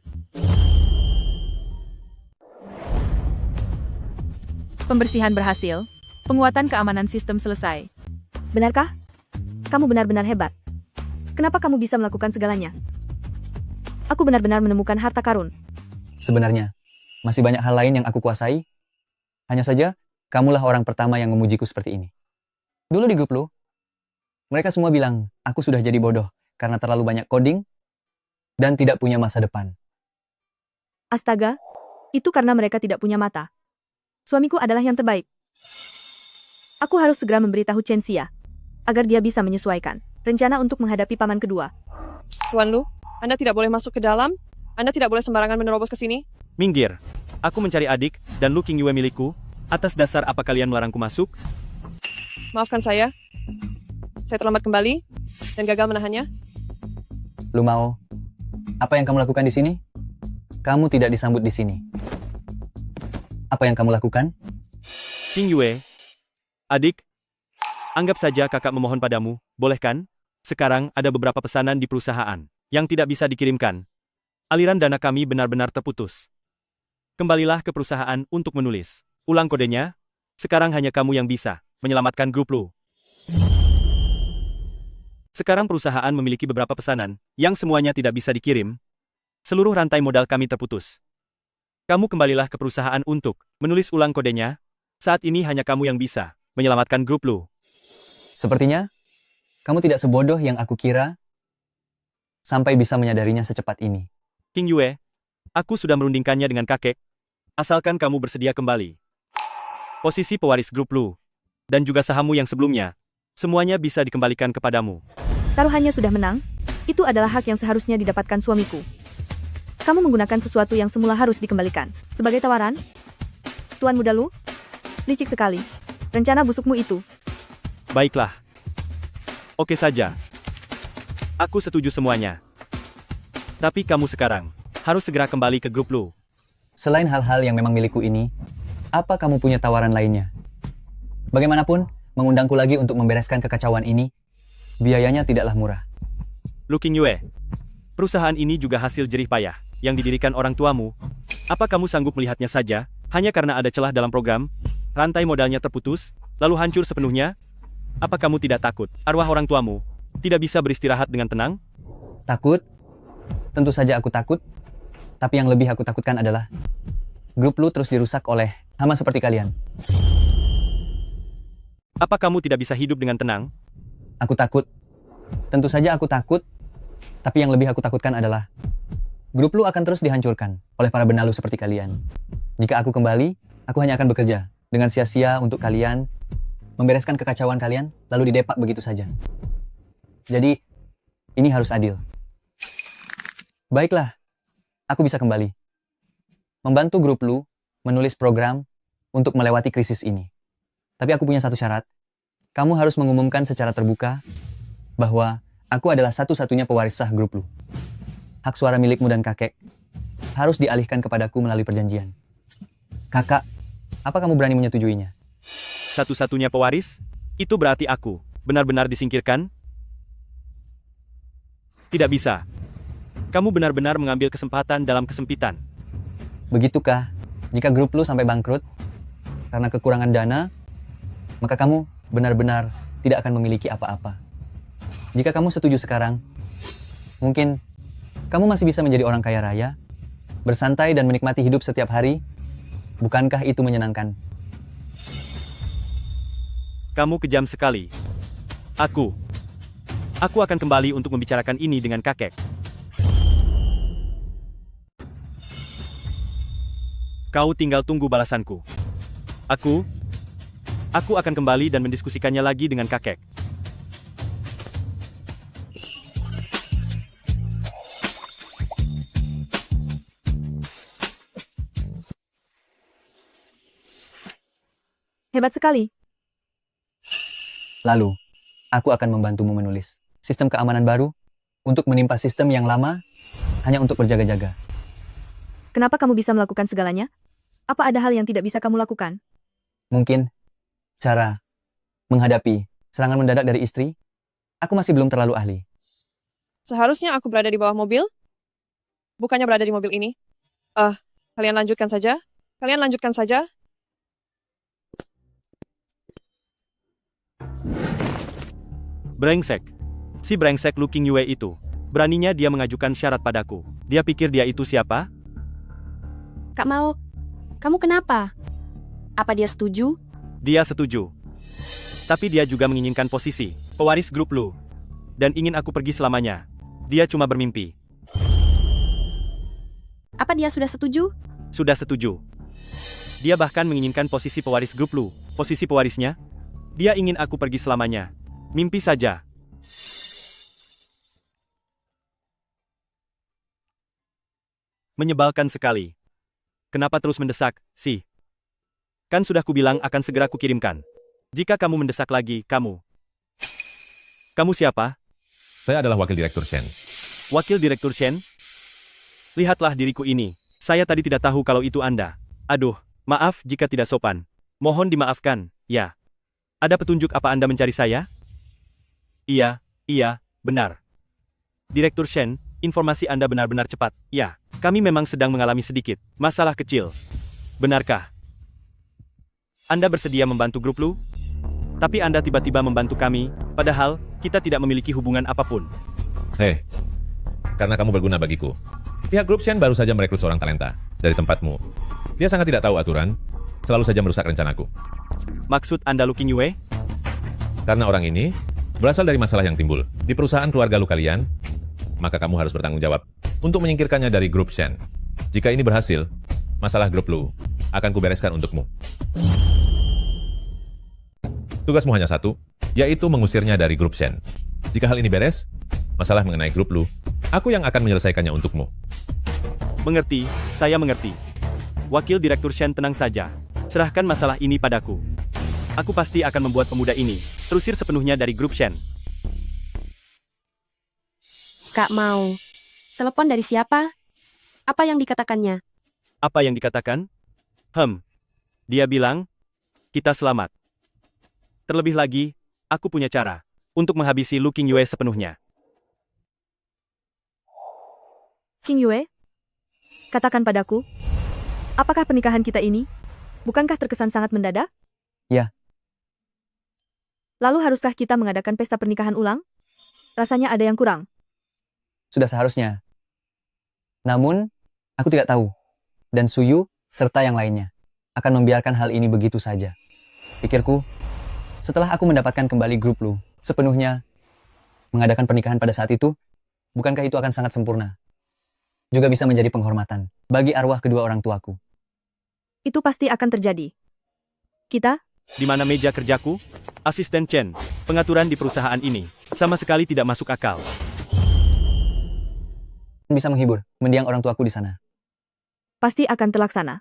B: Pembersihan berhasil. Penguatan keamanan sistem selesai. Benarkah? Kamu benar-benar hebat. Kenapa kamu bisa melakukan segalanya? Aku benar-benar menemukan harta karun.
C: Sebenarnya, masih banyak hal lain yang aku kuasai. Hanya saja, kamulah orang pertama yang memujiku seperti ini. Dulu di grup lo, mereka semua bilang aku sudah jadi bodoh karena terlalu banyak coding dan tidak punya masa depan.
B: Astaga, itu karena mereka tidak punya mata. Suamiku adalah yang terbaik. Aku harus segera memberitahu Chen Xia agar dia bisa menyesuaikan rencana untuk menghadapi paman kedua.
A: Tuan Lu, Anda tidak boleh masuk ke dalam. Anda tidak boleh sembarangan menerobos ke sini.
E: Minggir. Aku mencari adik dan Lu Qingyue milikku. Atas dasar apa kalian melarangku masuk?
A: Maafkan saya. Saya terlambat kembali dan gagal menahannya.
C: Lu mau? Apa yang kamu lakukan di sini? Kamu tidak disambut di sini. Apa yang kamu lakukan?
E: Qingyue. Adik. Anggap saja kakak memohon padamu, boleh kan? Sekarang ada beberapa pesanan di perusahaan yang tidak bisa dikirimkan. Aliran dana kami benar-benar terputus. Kembalilah ke perusahaan untuk menulis ulang kodenya. Sekarang hanya kamu yang bisa menyelamatkan grup Lu. Sekarang perusahaan memiliki beberapa pesanan yang semuanya tidak bisa dikirim. Seluruh rantai modal kami terputus. Kamu kembalilah ke perusahaan untuk menulis ulang kodenya. Saat ini hanya kamu yang bisa menyelamatkan grup Lu.
C: Sepertinya, kamu tidak sebodoh yang aku kira sampai bisa menyadarinya secepat ini.
E: Qingyue, aku sudah merundingkannya dengan kakek. Asalkan kamu bersedia kembali. Posisi pewaris grup Lu dan juga sahammu yang sebelumnya, semuanya bisa dikembalikan kepadamu.
B: Taruhannya sudah menang. Itu adalah hak yang seharusnya didapatkan suamiku. Kamu menggunakan sesuatu yang semula harus dikembalikan. Sebagai tawaran, Tuan Muda Lu, licik sekali. Rencana busukmu itu.
E: Baiklah. Oke saja. Aku setuju semuanya. Tapi kamu sekarang harus segera kembali ke grup Lu.
C: Selain hal-hal yang memang milikku ini, apa kamu punya tawaran lainnya? Bagaimanapun, mengundangku lagi untuk membereskan kekacauan ini, biayanya tidaklah murah.
E: Lu Qingyue, perusahaan ini juga hasil jerih payah yang didirikan orang tuamu. Apa kamu sanggup melihatnya saja, hanya karena ada celah dalam program, rantai modalnya terputus, lalu hancur sepenuhnya? Apa kamu tidak takut arwah orang tuamu tidak bisa beristirahat dengan tenang?
C: Takut? Tentu saja aku takut. Tapi yang lebih aku takutkan adalah grup Lu terus dirusak oleh hama seperti kalian.
E: Apa kamu tidak bisa hidup dengan tenang?
C: Aku takut. Tentu saja aku takut. Tapi yang lebih aku takutkan adalah grup Lu akan terus dihancurkan oleh para benalu seperti kalian. Jika aku kembali, aku hanya akan bekerja dengan sia-sia untuk kalian, membereskan kekacauan kalian, lalu didepak begitu saja. Jadi, ini harus adil. Baiklah, aku bisa kembali. Membantu grup Lu menulis program untuk melewati krisis ini. Tapi aku punya satu syarat. Kamu harus mengumumkan secara terbuka bahwa aku adalah satu-satunya pewaris sah grup Lu. Hak suara milikmu dan kakek harus dialihkan kepadaku melalui perjanjian. Kakak, apa kamu berani menyetujuinya?
E: Satu-satunya pewaris? Itu berarti aku benar-benar disingkirkan? Tidak bisa. Kamu benar-benar mengambil kesempatan dalam kesempitan.
C: Begitukah? Jika grup Lu sampai bangkrut karena kekurangan dana, maka kamu benar-benar tidak akan memiliki apa-apa. Jika kamu setuju sekarang, mungkin kamu masih bisa menjadi orang kaya raya, bersantai dan menikmati hidup setiap hari. Bukankah itu menyenangkan?
E: Kamu kejam sekali. Aku akan kembali untuk membicarakan ini dengan kakek. Kau tinggal tunggu balasanku. Aku akan kembali dan mendiskusikannya lagi dengan kakek.
B: Hebat sekali.
C: Lalu, aku akan membantumu menulis sistem keamanan baru untuk menimpa sistem yang lama hanya untuk berjaga-jaga.
B: Kenapa kamu bisa melakukan segalanya? Apa ada hal yang tidak bisa kamu lakukan?
C: Mungkin cara menghadapi serangan mendadak dari istri, aku masih belum terlalu ahli.
A: Seharusnya aku berada di bawah mobil, bukannya berada di mobil ini. Kalian lanjutkan saja. Kalian lanjutkan saja.
E: Brengsek. Si brengsek Looking Yue itu. Beraninya dia mengajukan syarat padaku. Dia pikir dia itu siapa?
D: Kak Mao, kamu kenapa? Apa dia setuju?
E: Dia setuju. Tapi dia juga menginginkan posisi pewaris grup Lu. Dan ingin aku pergi selamanya. Dia cuma bermimpi.
D: Apa dia sudah setuju?
E: Sudah setuju. Dia bahkan menginginkan posisi pewaris grup Lu. Posisi pewarisnya? Dia ingin aku pergi selamanya. Mimpi saja. Menyebalkan sekali. Kenapa terus mendesak, sih? Kan sudah kubilang akan segera kukirimkan. Jika kamu mendesak lagi, kamu. Kamu siapa?
G: Saya adalah wakil direktur Shen.
E: Wakil Direktur Shen? Lihatlah diriku ini. Saya tadi tidak tahu kalau itu Anda. Aduh, maaf jika tidak sopan. Mohon dimaafkan, ya. Ada petunjuk apa Anda mencari saya? Iya, benar. Direktur Shen, informasi Anda benar-benar cepat. Ya, kami memang sedang mengalami sedikit masalah kecil. Benarkah? Anda bersedia membantu grup Lu? Tapi Anda tiba-tiba membantu kami, padahal kita tidak memiliki hubungan apapun.
G: Hei, karena kamu berguna bagiku. Pihak grup Shen baru saja merekrut seorang talenta dari tempatmu. Dia sangat tidak tahu aturan, selalu saja merusak rencanaku.
E: Maksud Anda Looking Yue?
G: Karena orang ini berasal dari masalah yang timbul di perusahaan keluarga Lu kalian, maka kamu harus bertanggung jawab untuk menyingkirkannya dari grup Shen. Jika ini berhasil, masalah grup Lu akan kubereskan untukmu. Tugasmu hanya satu, yaitu mengusirnya dari grup Shen. Jika hal ini beres, masalah mengenai grup Lu, aku yang akan menyelesaikannya untukmu.
E: Mengerti, saya mengerti. Wakil Direktur Shen, tenang saja. Serahkan masalah ini padaku. Aku pasti akan membuat pemuda ini terusir sepenuhnya dari grup Shen.
D: Kak Mao, telepon dari siapa? Apa yang dikatakannya?
E: Apa yang dikatakan? Dia bilang, kita selamat. Terlebih lagi, aku punya cara untuk menghabisi Looking Yue sepenuhnya.
B: King Yue, katakan padaku, apakah pernikahan kita ini, bukankah terkesan sangat mendadak?
C: Ya.
B: Lalu haruskah kita mengadakan pesta pernikahan ulang? Rasanya ada yang kurang.
C: Sudah seharusnya. Namun, aku tidak tahu. Dan Suyu, serta yang lainnya, akan membiarkan hal ini begitu saja. Pikirku, setelah aku mendapatkan kembali grup Lu, sepenuhnya, mengadakan pernikahan pada saat itu, bukankah itu akan sangat sempurna? Juga bisa menjadi penghormatan bagi arwah kedua orang tuaku.
B: Itu pasti akan terjadi. Kita,
E: Di mana meja kerjaku? Asisten Chen, pengaturan di perusahaan ini sama sekali tidak masuk akal.
C: Bisa menghibur mendiang orang tuaku di sana.
B: pasti akan terlaksana.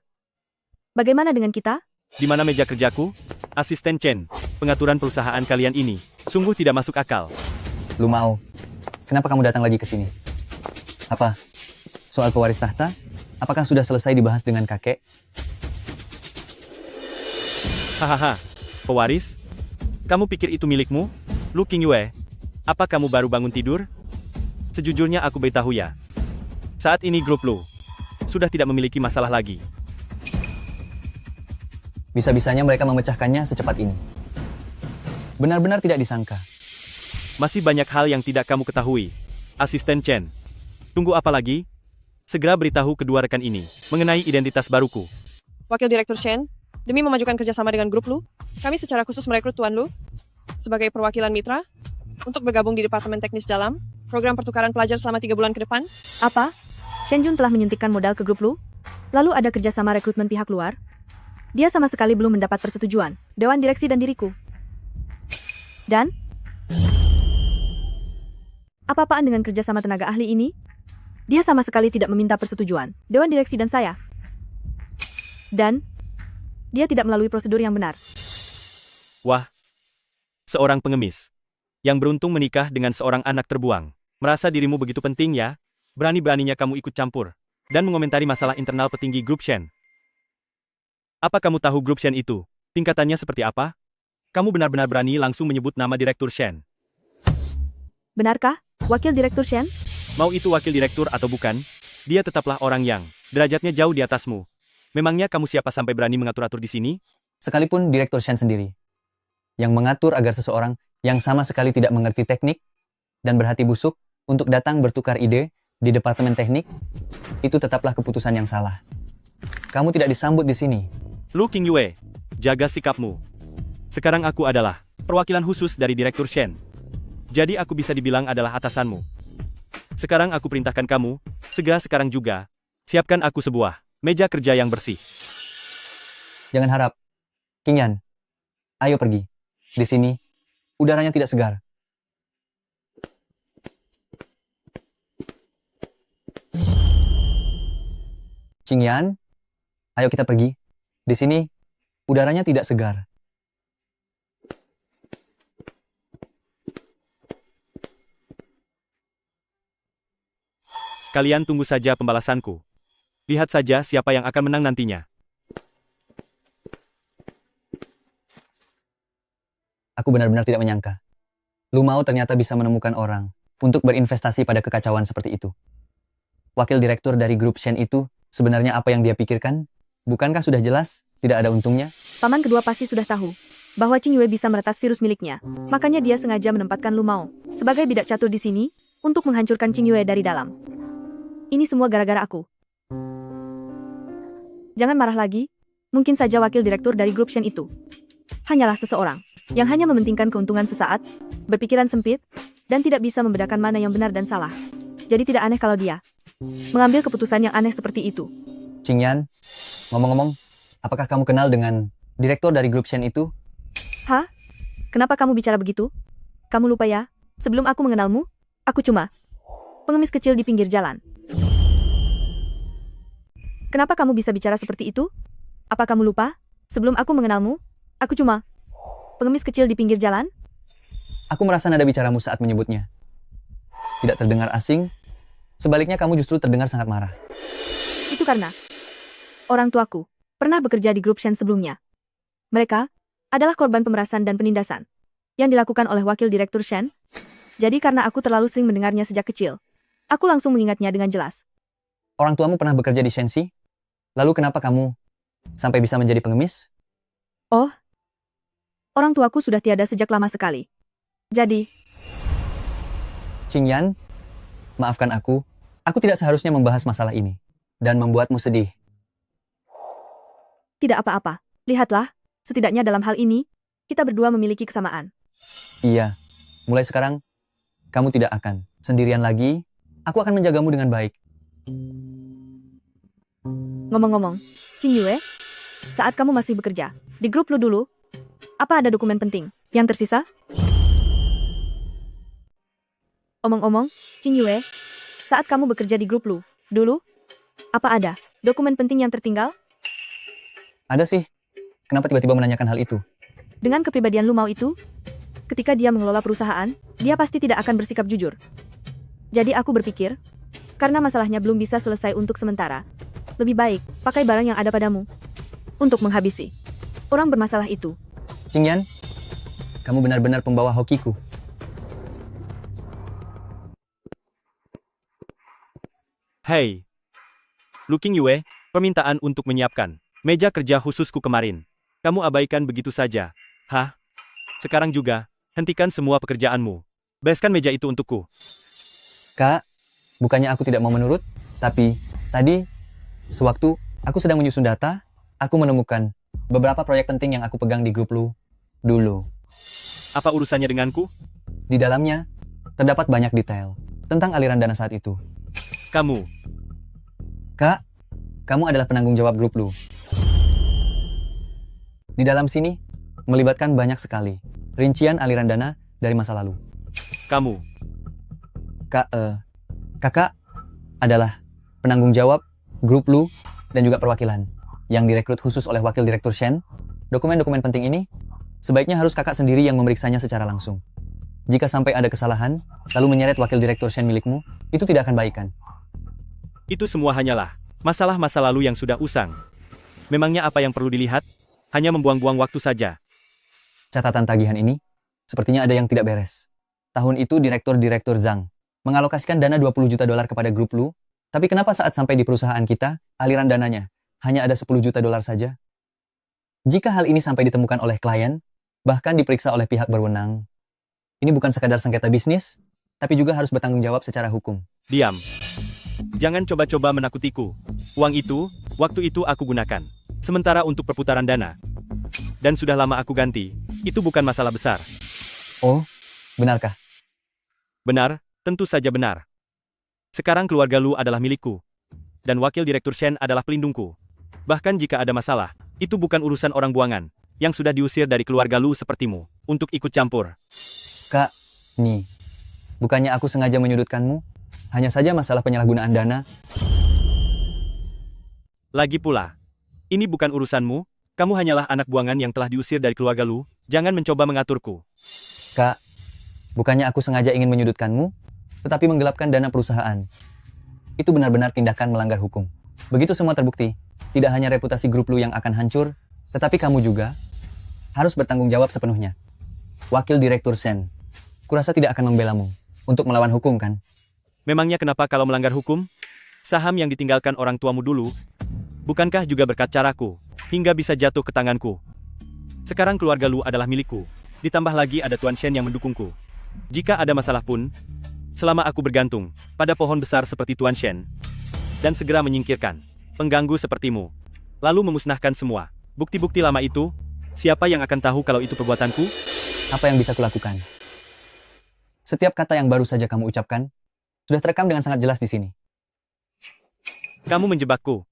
B: Bagaimana dengan kita?
E: Di mana meja kerjaku? Asisten Chen, pengaturan perusahaan kalian ini sungguh tidak masuk akal.
C: Lu mau? Kenapa kamu datang lagi ke sini? Apa? Soal pewaris tahta? Apakah sudah selesai dibahas dengan kakek?
E: Hahaha, pewaris? Kamu pikir itu milikmu? Lu King Yue, apa kamu baru bangun tidur? Sejujurnya aku beritahu ya. Saat ini grup Lu sudah tidak memiliki masalah lagi.
C: Bisa-bisanya mereka memecahkannya secepat ini. Benar-benar tidak disangka.
E: Masih banyak hal yang tidak kamu ketahui. Asisten Chen. Tunggu apa lagi? Segera beritahu kedua rekan ini mengenai identitas baruku.
A: Wakil Direktur Shen, demi memajukan kerjasama dengan grup Lu, kami secara khusus merekrut Tuan Lu sebagai perwakilan mitra untuk bergabung di Departemen Teknis Dalam, program pertukaran pelajar selama 3 bulan ke depan.
B: Apa? Shen Jun telah menyuntikkan modal ke grup Lu? Lalu ada kerjasama rekrutmen pihak luar? Dia sama sekali belum mendapat persetujuan Dewan Direksi dan diriku. Dan? Apa-apaan dengan kerjasama tenaga ahli ini? Dia sama sekali tidak meminta persetujuan Dewan Direksi dan saya. Dan, dia tidak melalui prosedur yang benar.
E: Wah, seorang pengemis yang beruntung menikah dengan seorang anak terbuang. Merasa dirimu begitu penting ya? Berani-beraninya kamu ikut campur dan mengomentari masalah internal petinggi grup Shen. Apa kamu tahu grup Shen itu? Tingkatannya seperti apa? Kamu benar-benar berani langsung menyebut nama Direktur Shen.
B: Benarkah, Wakil Direktur Shen?
E: Mau itu wakil direktur atau bukan, dia tetaplah orang yang derajatnya jauh di atasmu. Memangnya kamu siapa sampai berani mengatur-atur di sini?
C: Sekalipun Direktur Shen sendiri, yang mengatur agar seseorang yang sama sekali tidak mengerti teknik dan berhati busuk untuk datang bertukar ide di Departemen Teknik, itu tetaplah keputusan yang salah. Kamu tidak disambut di sini.
E: Lu King Yue, jaga sikapmu. Sekarang aku adalah perwakilan khusus dari Direktur Shen. Jadi aku bisa dibilang adalah atasanmu. Sekarang aku perintahkan kamu, segera sekarang juga, siapkan aku sebuah meja kerja yang bersih.
C: Jangan harap. King Yan, ayo pergi. Di sini, udaranya tidak segar. Qing Yan, ayo kita pergi. Di sini, udaranya tidak segar.
E: Kalian tunggu saja pembalasanku. Lihat saja siapa yang akan menang nantinya.
C: Aku benar-benar tidak menyangka. Lu Mao ternyata bisa menemukan orang untuk berinvestasi pada kekacauan seperti itu. Wakil direktur dari grup Shen itu sebenarnya apa yang dia pikirkan? Bukankah sudah jelas tidak ada untungnya?
B: Paman kedua pasti sudah tahu bahwa Qing Yue bisa meretas virus miliknya. Makanya dia sengaja menempatkan Lu Mao sebagai bidak catur di sini untuk menghancurkan Qing Yue dari dalam. Ini semua gara-gara aku. Jangan marah lagi. Mungkin saja wakil direktur dari grup Shen itu hanyalah seseorang yang hanya mementingkan keuntungan sesaat, berpikiran sempit, dan tidak bisa membedakan mana yang benar dan salah. Jadi tidak aneh kalau dia mengambil keputusan yang aneh seperti itu.
C: Qing Yan, ngomong-ngomong, apakah kamu kenal dengan direktur dari grup Shen itu?
B: Hah? Kenapa kamu bicara begitu? Kamu lupa ya, sebelum aku mengenalmu, aku cuma pengemis kecil di pinggir jalan. Kenapa kamu bisa bicara seperti itu? Apa kamu lupa? Sebelum aku mengenalmu, aku cuma pengemis kecil di pinggir jalan?
C: Aku merasa nada bicaramu saat menyebutnya tidak terdengar asing, sebaliknya kamu justru terdengar sangat marah.
B: Itu karena orang tuaku pernah bekerja di grup Shen sebelumnya. Mereka adalah korban pemerasan dan penindasan yang dilakukan oleh wakil direktur Shen. Jadi karena aku terlalu sering mendengarnya sejak kecil, aku langsung mengingatnya dengan jelas.
C: Orang tuamu pernah bekerja di Shenxi? Lalu kenapa kamu sampai bisa menjadi pengemis?
B: Oh, orang tuaku sudah tiada sejak lama sekali. Jadi,
C: Qing Yan, maafkan aku tidak seharusnya membahas masalah ini dan membuatmu sedih.
B: tidak apa-apa. Lihatlah, setidaknya dalam hal ini, kita berdua memiliki kesamaan.
C: Iya, mulai sekarang, kamu tidak akan sendirian lagi. Aku akan menjagamu dengan baik.
B: Ngomong-ngomong, Qing Yue, saat kamu masih bekerja di grup lu dulu, apa ada dokumen penting yang tersisa? Omong-omong, Qing Yue, saat kamu bekerja di grup lu dulu, apa ada dokumen penting yang tertinggal?
C: Ada sih. Kenapa tiba-tiba menanyakan hal itu?
B: Dengan kepribadian Lu Mao itu, ketika dia mengelola perusahaan, dia pasti tidak akan bersikap jujur. Jadi aku berpikir, karena masalahnya belum bisa selesai untuk sementara, lebih baik pakai barang yang ada padamu untuk menghabisi orang bermasalah itu.
C: Qing Yan, kamu benar-benar pembawa hokiku.
E: Hei, Lu King Yue, permintaan untuk menyiapkan meja kerja khususku kemarin. Kamu abaikan begitu saja. Hah? Sekarang juga, hentikan semua pekerjaanmu. Bereskan meja itu untukku.
C: Kak, bukannya aku tidak mau menurut, tapi tadi, sewaktu aku sedang menyusun data, aku menemukan beberapa proyek penting yang aku pegang di grup lu dulu.
E: Apa urusannya denganku?
C: Di dalamnya, terdapat banyak detail tentang aliran dana saat itu.
E: Kamu,
C: Kak, kamu adalah penanggung jawab grup lu. Di dalam sini, melibatkan banyak sekali rincian aliran dana dari masa lalu.
E: kamu,
C: Kakak adalah penanggung jawab grup lu dan juga perwakilan yang direkrut khusus oleh wakil direktur Shen. Dokumen-dokumen penting ini sebaiknya harus kakak sendiri yang memeriksanya secara langsung. Jika sampai ada kesalahan, lalu menyeret wakil direktur Shen milikmu, itu tidak akan baik kan?
E: Itu semua hanyalah masalah masa lalu yang sudah usang. Memangnya apa yang perlu dilihat? Hanya membuang-buang waktu saja.
C: Catatan tagihan ini, sepertinya ada yang tidak beres. Tahun itu direktur Zhang mengalokasikan dana 20 juta dolar kepada grup Lu, tapi kenapa saat sampai di perusahaan kita, aliran dananya hanya ada 10 juta dolar saja? Jika hal ini sampai ditemukan oleh klien, bahkan diperiksa oleh pihak berwenang, ini bukan sekadar sengketa bisnis, tapi juga harus bertanggung jawab secara hukum.
E: Diam. Jangan coba-coba menakutiku. Uang itu, waktu itu aku gunakan. Sementara untuk perputaran dana. Dan sudah lama aku ganti. Itu bukan masalah besar.
C: Oh, benarkah?
E: Benar, tentu saja benar. Sekarang keluarga Lu adalah milikku. Dan wakil direktur Shen adalah pelindungku. Bahkan jika ada masalah, itu bukan urusan orang buangan, yang sudah diusir dari keluarga Lu sepertimu, untuk ikut campur.
C: Kak, nih, bukannya aku sengaja menyudutkanmu, hanya saja masalah penyalahgunaan dana.
E: Lagi pula, ini bukan urusanmu, kamu hanyalah anak buangan yang telah diusir dari keluarga Lu, jangan mencoba mengaturku.
C: Kak, bukannya aku sengaja ingin menyudutkanmu, tetapi menggelapkan dana perusahaan. Itu benar-benar tindakan melanggar hukum. Begitu semua terbukti, tidak hanya reputasi grup Lu yang akan hancur, tetapi kamu juga harus bertanggung jawab sepenuhnya. Wakil Direktur Shen, kurasa tidak akan membelamu untuk melawan hukum kan?
E: Memangnya kenapa kalau melanggar hukum? Saham yang ditinggalkan orang tuamu dulu, bukankah juga berkat caraku, hingga bisa jatuh ke tanganku? Sekarang keluarga Lu adalah milikku, ditambah lagi ada Tuan Shen yang mendukungku. Jika ada masalah pun, selama aku bergantung pada pohon besar seperti Tuan Shen, dan segera menyingkirkan pengganggu sepertimu, lalu memusnahkan semua bukti-bukti lama itu, siapa yang akan tahu kalau itu perbuatanku?
C: Apa yang bisa kulakukan? Setiap kata yang baru saja kamu ucapkan, sudah terekam dengan sangat jelas di sini.
E: Kamu menjebakku.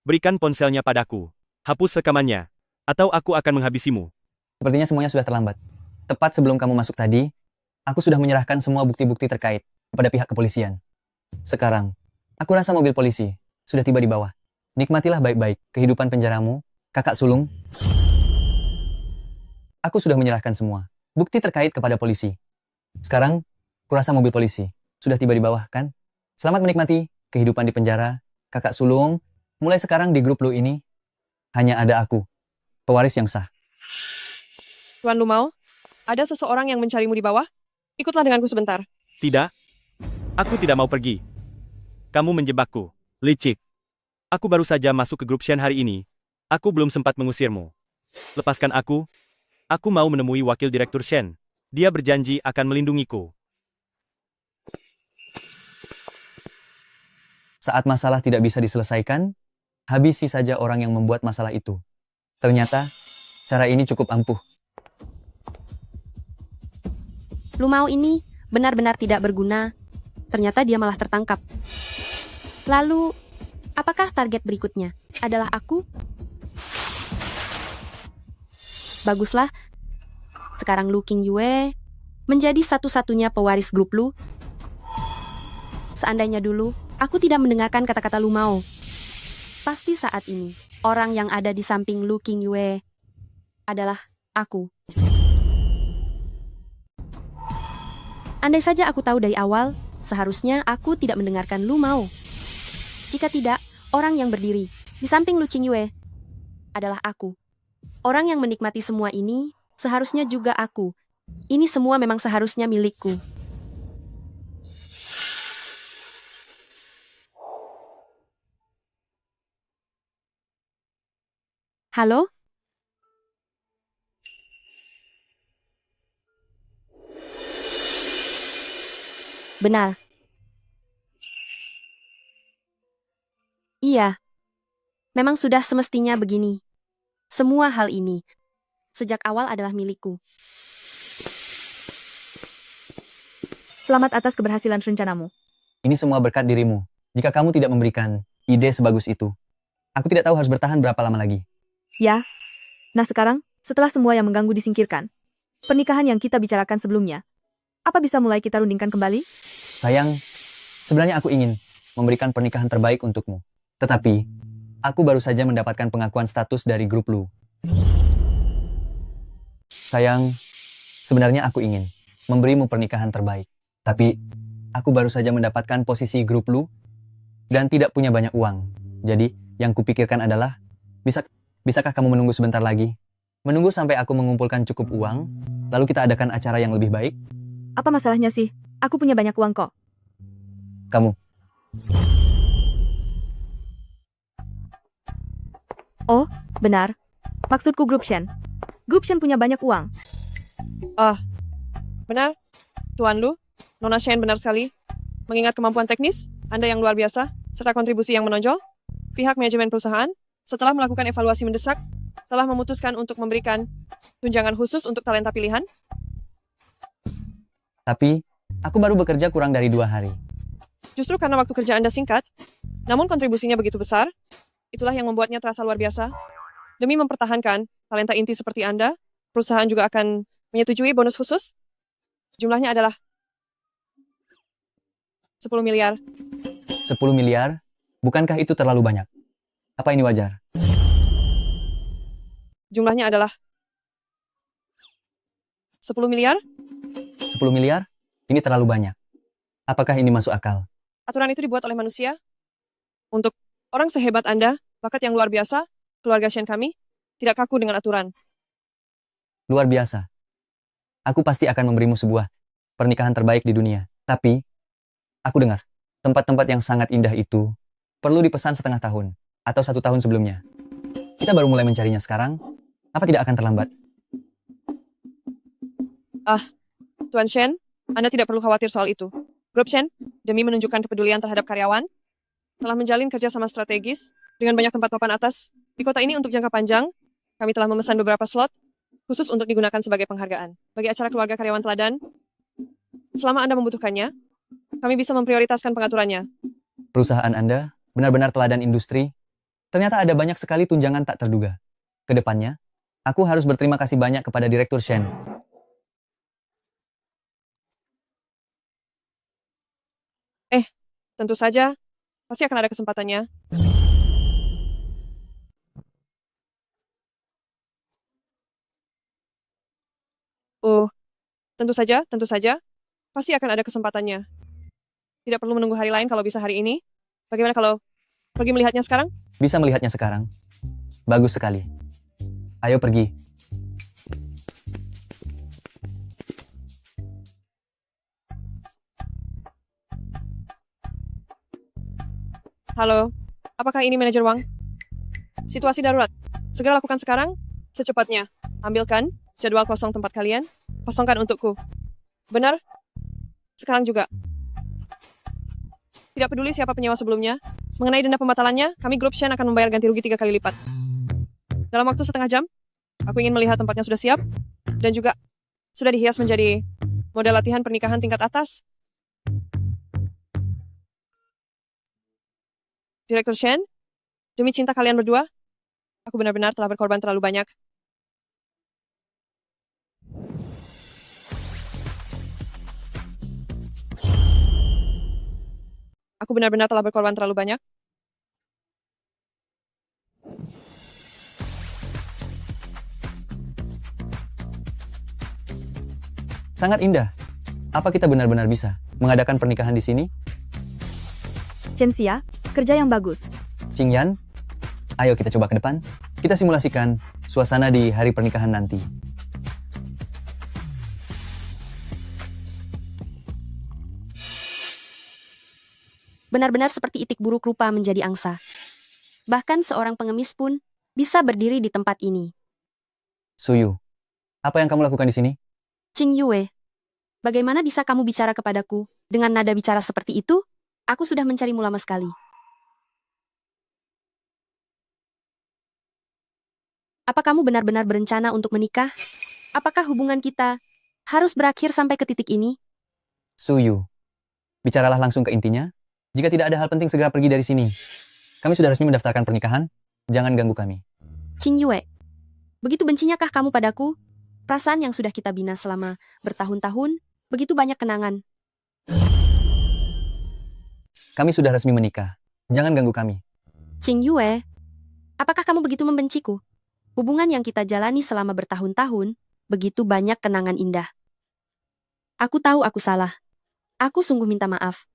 E: Berikan ponselnya padaku. Hapus rekamannya. Atau aku akan menghabisimu.
C: Sepertinya semuanya sudah terlambat. Tepat sebelum kamu masuk tadi, aku sudah menyerahkan semua bukti-bukti terkait kepada pihak kepolisian. Sekarang, aku rasa mobil polisi sudah tiba di bawah. Nikmatilah baik-baik kehidupan penjaramu, kakak sulung. Aku sudah menyerahkan semua bukti terkait kepada polisi. Sekarang, kurasa mobil polisi sudah tiba di bawah, kan? Selamat menikmati kehidupan di penjara, kakak sulung. Mulai sekarang di grup Lu ini, hanya ada aku, pewaris yang sah.
A: Tuan Lu mau? Ada seseorang yang mencarimu di bawah? Ikutlah denganku sebentar.
E: Tidak. Aku tidak mau pergi. Kamu menjebakku. Licik. Aku baru saja masuk ke grup Shen hari ini. Aku belum sempat mengusirmu. Lepaskan aku. Aku mau menemui wakil direktur Shen. Dia berjanji akan melindungiku.
C: Saat masalah tidak bisa diselesaikan, habisi saja orang yang membuat masalah itu. Ternyata, cara ini cukup ampuh.
D: Lu mau ini benar-benar tidak berguna. Ternyata dia malah tertangkap. Lalu, apakah target berikutnya adalah aku? Baguslah. Sekarang Lu Qingyue menjadi satu-satunya pewaris grup Lu. Seandainya dulu, aku tidak mendengarkan kata-kata Lu Mao. Pasti saat ini, orang yang ada di samping Lu Qingyue adalah aku. Andai saja aku tahu dari awal, seharusnya aku tidak mendengarkan Lu Mao. Jika tidak, orang yang berdiri di samping Lu Qingyue adalah aku. Orang yang menikmati semua ini, seharusnya juga aku. Ini semua memang seharusnya milikku. Halo? Benar. Iya. Memang sudah semestinya begini. Semua hal ini, sejak awal adalah milikku.
B: Selamat atas keberhasilan rencanamu.
C: Ini semua berkat dirimu. Jika kamu tidak memberikan ide sebagus itu, aku tidak tahu harus bertahan berapa lama lagi.
B: Ya. Nah sekarang, setelah semua yang mengganggu disingkirkan, pernikahan yang kita bicarakan sebelumnya, apa bisa mulai kita rundingkan kembali?
C: Sayang, sebenarnya aku ingin memberikan pernikahan terbaik untukmu. Tetapi, aku baru saja mendapatkan pengakuan status dari grup Lu. Sayang, Sebenarnya aku ingin memberimu pernikahan terbaik. Tapi, aku baru saja mendapatkan posisi grup Lu dan tidak punya banyak uang. Jadi, yang kupikirkan adalah, bisakah kamu menunggu sebentar lagi? Menunggu sampai aku mengumpulkan cukup uang, lalu kita adakan acara yang lebih baik?
B: Apa masalahnya sih? Aku punya banyak uang kok.
C: Kamu,
B: Oh, benar. Maksudku grup Shen. Grup Shen punya banyak uang.
A: Benar, Tuan Lu, Nona Shen benar sekali. Mengingat kemampuan teknis, Anda yang luar biasa, serta kontribusi yang menonjol, pihak manajemen perusahaan, setelah melakukan evaluasi mendesak, telah memutuskan untuk memberikan tunjangan khusus untuk talenta pilihan.
C: tapi aku baru bekerja kurang dari 2 hari.
A: Justru karena waktu kerja Anda singkat, namun kontribusinya begitu besar, itulah yang membuatnya terasa luar biasa. Demi mempertahankan talenta inti seperti Anda, perusahaan juga akan menyetujui bonus khusus. Jumlahnya adalah 10 miliar.
C: 10 miliar? Bukankah itu terlalu banyak? Apa ini wajar?
A: Jumlahnya adalah 10 miliar?
C: 10 miliar? Ini terlalu banyak. Apakah ini masuk akal?
A: Aturan itu dibuat oleh manusia. Untuk orang sehebat Anda, bakat yang luar biasa, keluarga Shen kami, tidak kaku dengan aturan.
C: Luar biasa. Aku pasti akan memberimu sebuah pernikahan terbaik di dunia. Tapi, aku dengar, tempat-tempat yang sangat indah itu perlu dipesan setengah tahun atau 1 tahun sebelumnya. Kita baru mulai mencarinya sekarang. Apa tidak akan terlambat?
A: Tuan Shen, Anda tidak perlu khawatir soal itu. Grup Shen, demi menunjukkan kepedulian terhadap karyawan, telah menjalin kerjasama strategis dengan banyak tempat papan atas di kota ini untuk jangka panjang. Kami telah memesan beberapa slot khusus untuk digunakan sebagai penghargaan bagi acara keluarga karyawan teladan. Selama Anda membutuhkannya, kami bisa memprioritaskan pengaturannya.
C: Perusahaan Anda benar-benar teladan industri. Ternyata ada banyak sekali tunjangan tak terduga. Kedepannya, aku harus berterima kasih banyak kepada Direktur Shen.
A: Tentu saja, pasti akan ada kesempatannya. Tentu saja, pasti akan ada kesempatannya. Tidak perlu menunggu hari lain kalau bisa hari ini. Bagaimana kalau pergi melihatnya sekarang?
C: Bisa melihatnya sekarang. Bagus sekali. Ayo pergi.
A: Halo, apakah ini manajer Wang? Situasi darurat. Segera lakukan sekarang, secepatnya. Ambilkan jadwal kosong tempat kalian, kosongkan untukku. Benar? Sekarang juga. Tidak peduli siapa penyewa sebelumnya, mengenai denda pembatalannya, kami grup Shen akan membayar ganti rugi 3 kali lipat. Dalam waktu setengah jam, aku ingin melihat tempatnya sudah siap, dan juga sudah dihias menjadi model latihan pernikahan tingkat atas. Direktur Shen, demi cinta kalian berdua, aku benar-benar telah berkorban terlalu banyak. Aku benar-benar telah berkorban terlalu banyak.
C: Sangat indah. Apa kita benar-benar bisa mengadakan pernikahan di sini?
B: Chen Xia, kerja yang bagus.
C: Qingyan, ayo kita coba ke depan. Kita simulasikan suasana di hari pernikahan nanti.
D: Benar-benar seperti itik buruk rupa menjadi angsa. Bahkan seorang pengemis pun bisa berdiri di tempat ini.
C: Suyu, apa yang kamu lakukan di sini?
D: Qing Yue, bagaimana bisa kamu bicara kepadaku dengan nada bicara seperti itu? Aku sudah mencarimu lama sekali. Apa kamu benar-benar berencana untuk menikah? Apakah hubungan kita harus berakhir sampai ke titik ini?
C: Suyu, bicaralah langsung ke intinya. Jika tidak ada hal penting, segera pergi dari sini. Kami sudah resmi mendaftarkan pernikahan. Jangan ganggu kami.
D: Qing Yue, begitu bencinyakah kamu padaku? Perasaan yang sudah kita bina selama bertahun-tahun, begitu banyak kenangan.
C: Kami sudah resmi menikah. Jangan ganggu kami.
D: Qing Yue, apakah kamu begitu membenciku? Hubungan yang kita jalani selama bertahun-tahun, begitu banyak kenangan indah. Aku tahu aku salah. Aku sungguh minta maaf.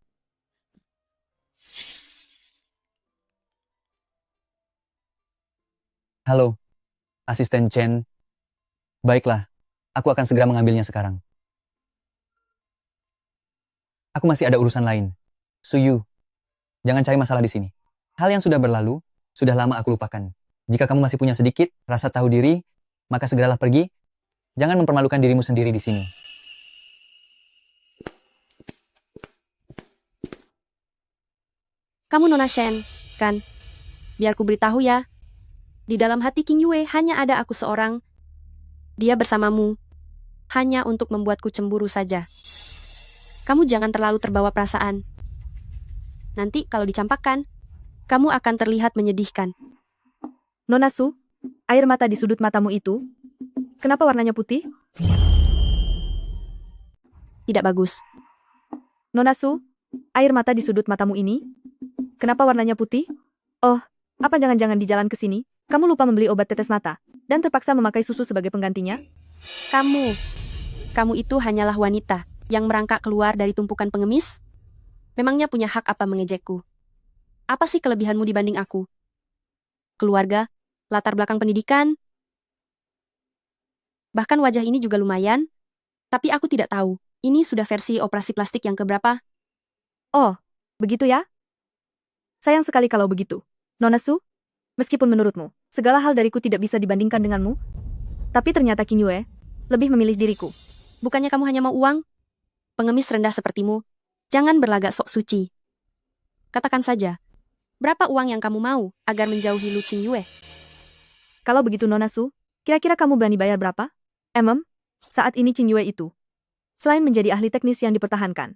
C: Halo, asisten Chen. Baiklah, aku akan segera mengambilnya sekarang. Aku masih ada urusan lain. Suyu, jangan cari masalah di sini. Hal yang sudah berlalu, sudah lama aku lupakan. Jika kamu masih punya sedikit rasa tahu diri, maka segeralah pergi. Jangan mempermalukan dirimu sendiri di sini.
D: Kamu Nona Shen, kan? Biar ku beritahu ya. Di dalam hati King Yue hanya ada aku seorang. Dia bersamamu. Hanya untuk membuatku cemburu saja. Kamu jangan terlalu terbawa perasaan. Nanti kalau dicampakkan, kamu akan terlihat menyedihkan.
B: Nona Su, air mata di sudut matamu itu, kenapa warnanya putih?
D: Tidak bagus.
B: Nona Su, air mata di sudut matamu ini, kenapa warnanya putih? Oh, apa jangan-jangan di jalan ke sini, kamu lupa membeli obat tetes mata, dan terpaksa memakai susu sebagai penggantinya?
D: Kamu itu hanyalah wanita yang merangkak keluar dari tumpukan pengemis? Memangnya punya hak apa mengejekku? Apa sih kelebihanmu dibanding aku? Keluarga, latar belakang pendidikan, bahkan wajah ini juga lumayan, tapi aku tidak tahu, ini sudah versi operasi plastik yang keberapa?
B: Oh, begitu ya? Sayang sekali kalau begitu. Nona Su, meskipun menurutmu, segala hal dariku tidak bisa dibandingkan denganmu, tapi ternyata King Yue lebih memilih diriku.
D: Bukannya kamu hanya mau uang? Pengemis rendah sepertimu, jangan berlagak sok suci. Katakan saja, berapa uang yang kamu mau agar menjauhi Lu Qing Yue?
B: Kalau begitu Nona Su, kira-kira kamu berani bayar berapa? Saat ini Qing Yue itu, selain menjadi ahli teknis yang dipertahankan,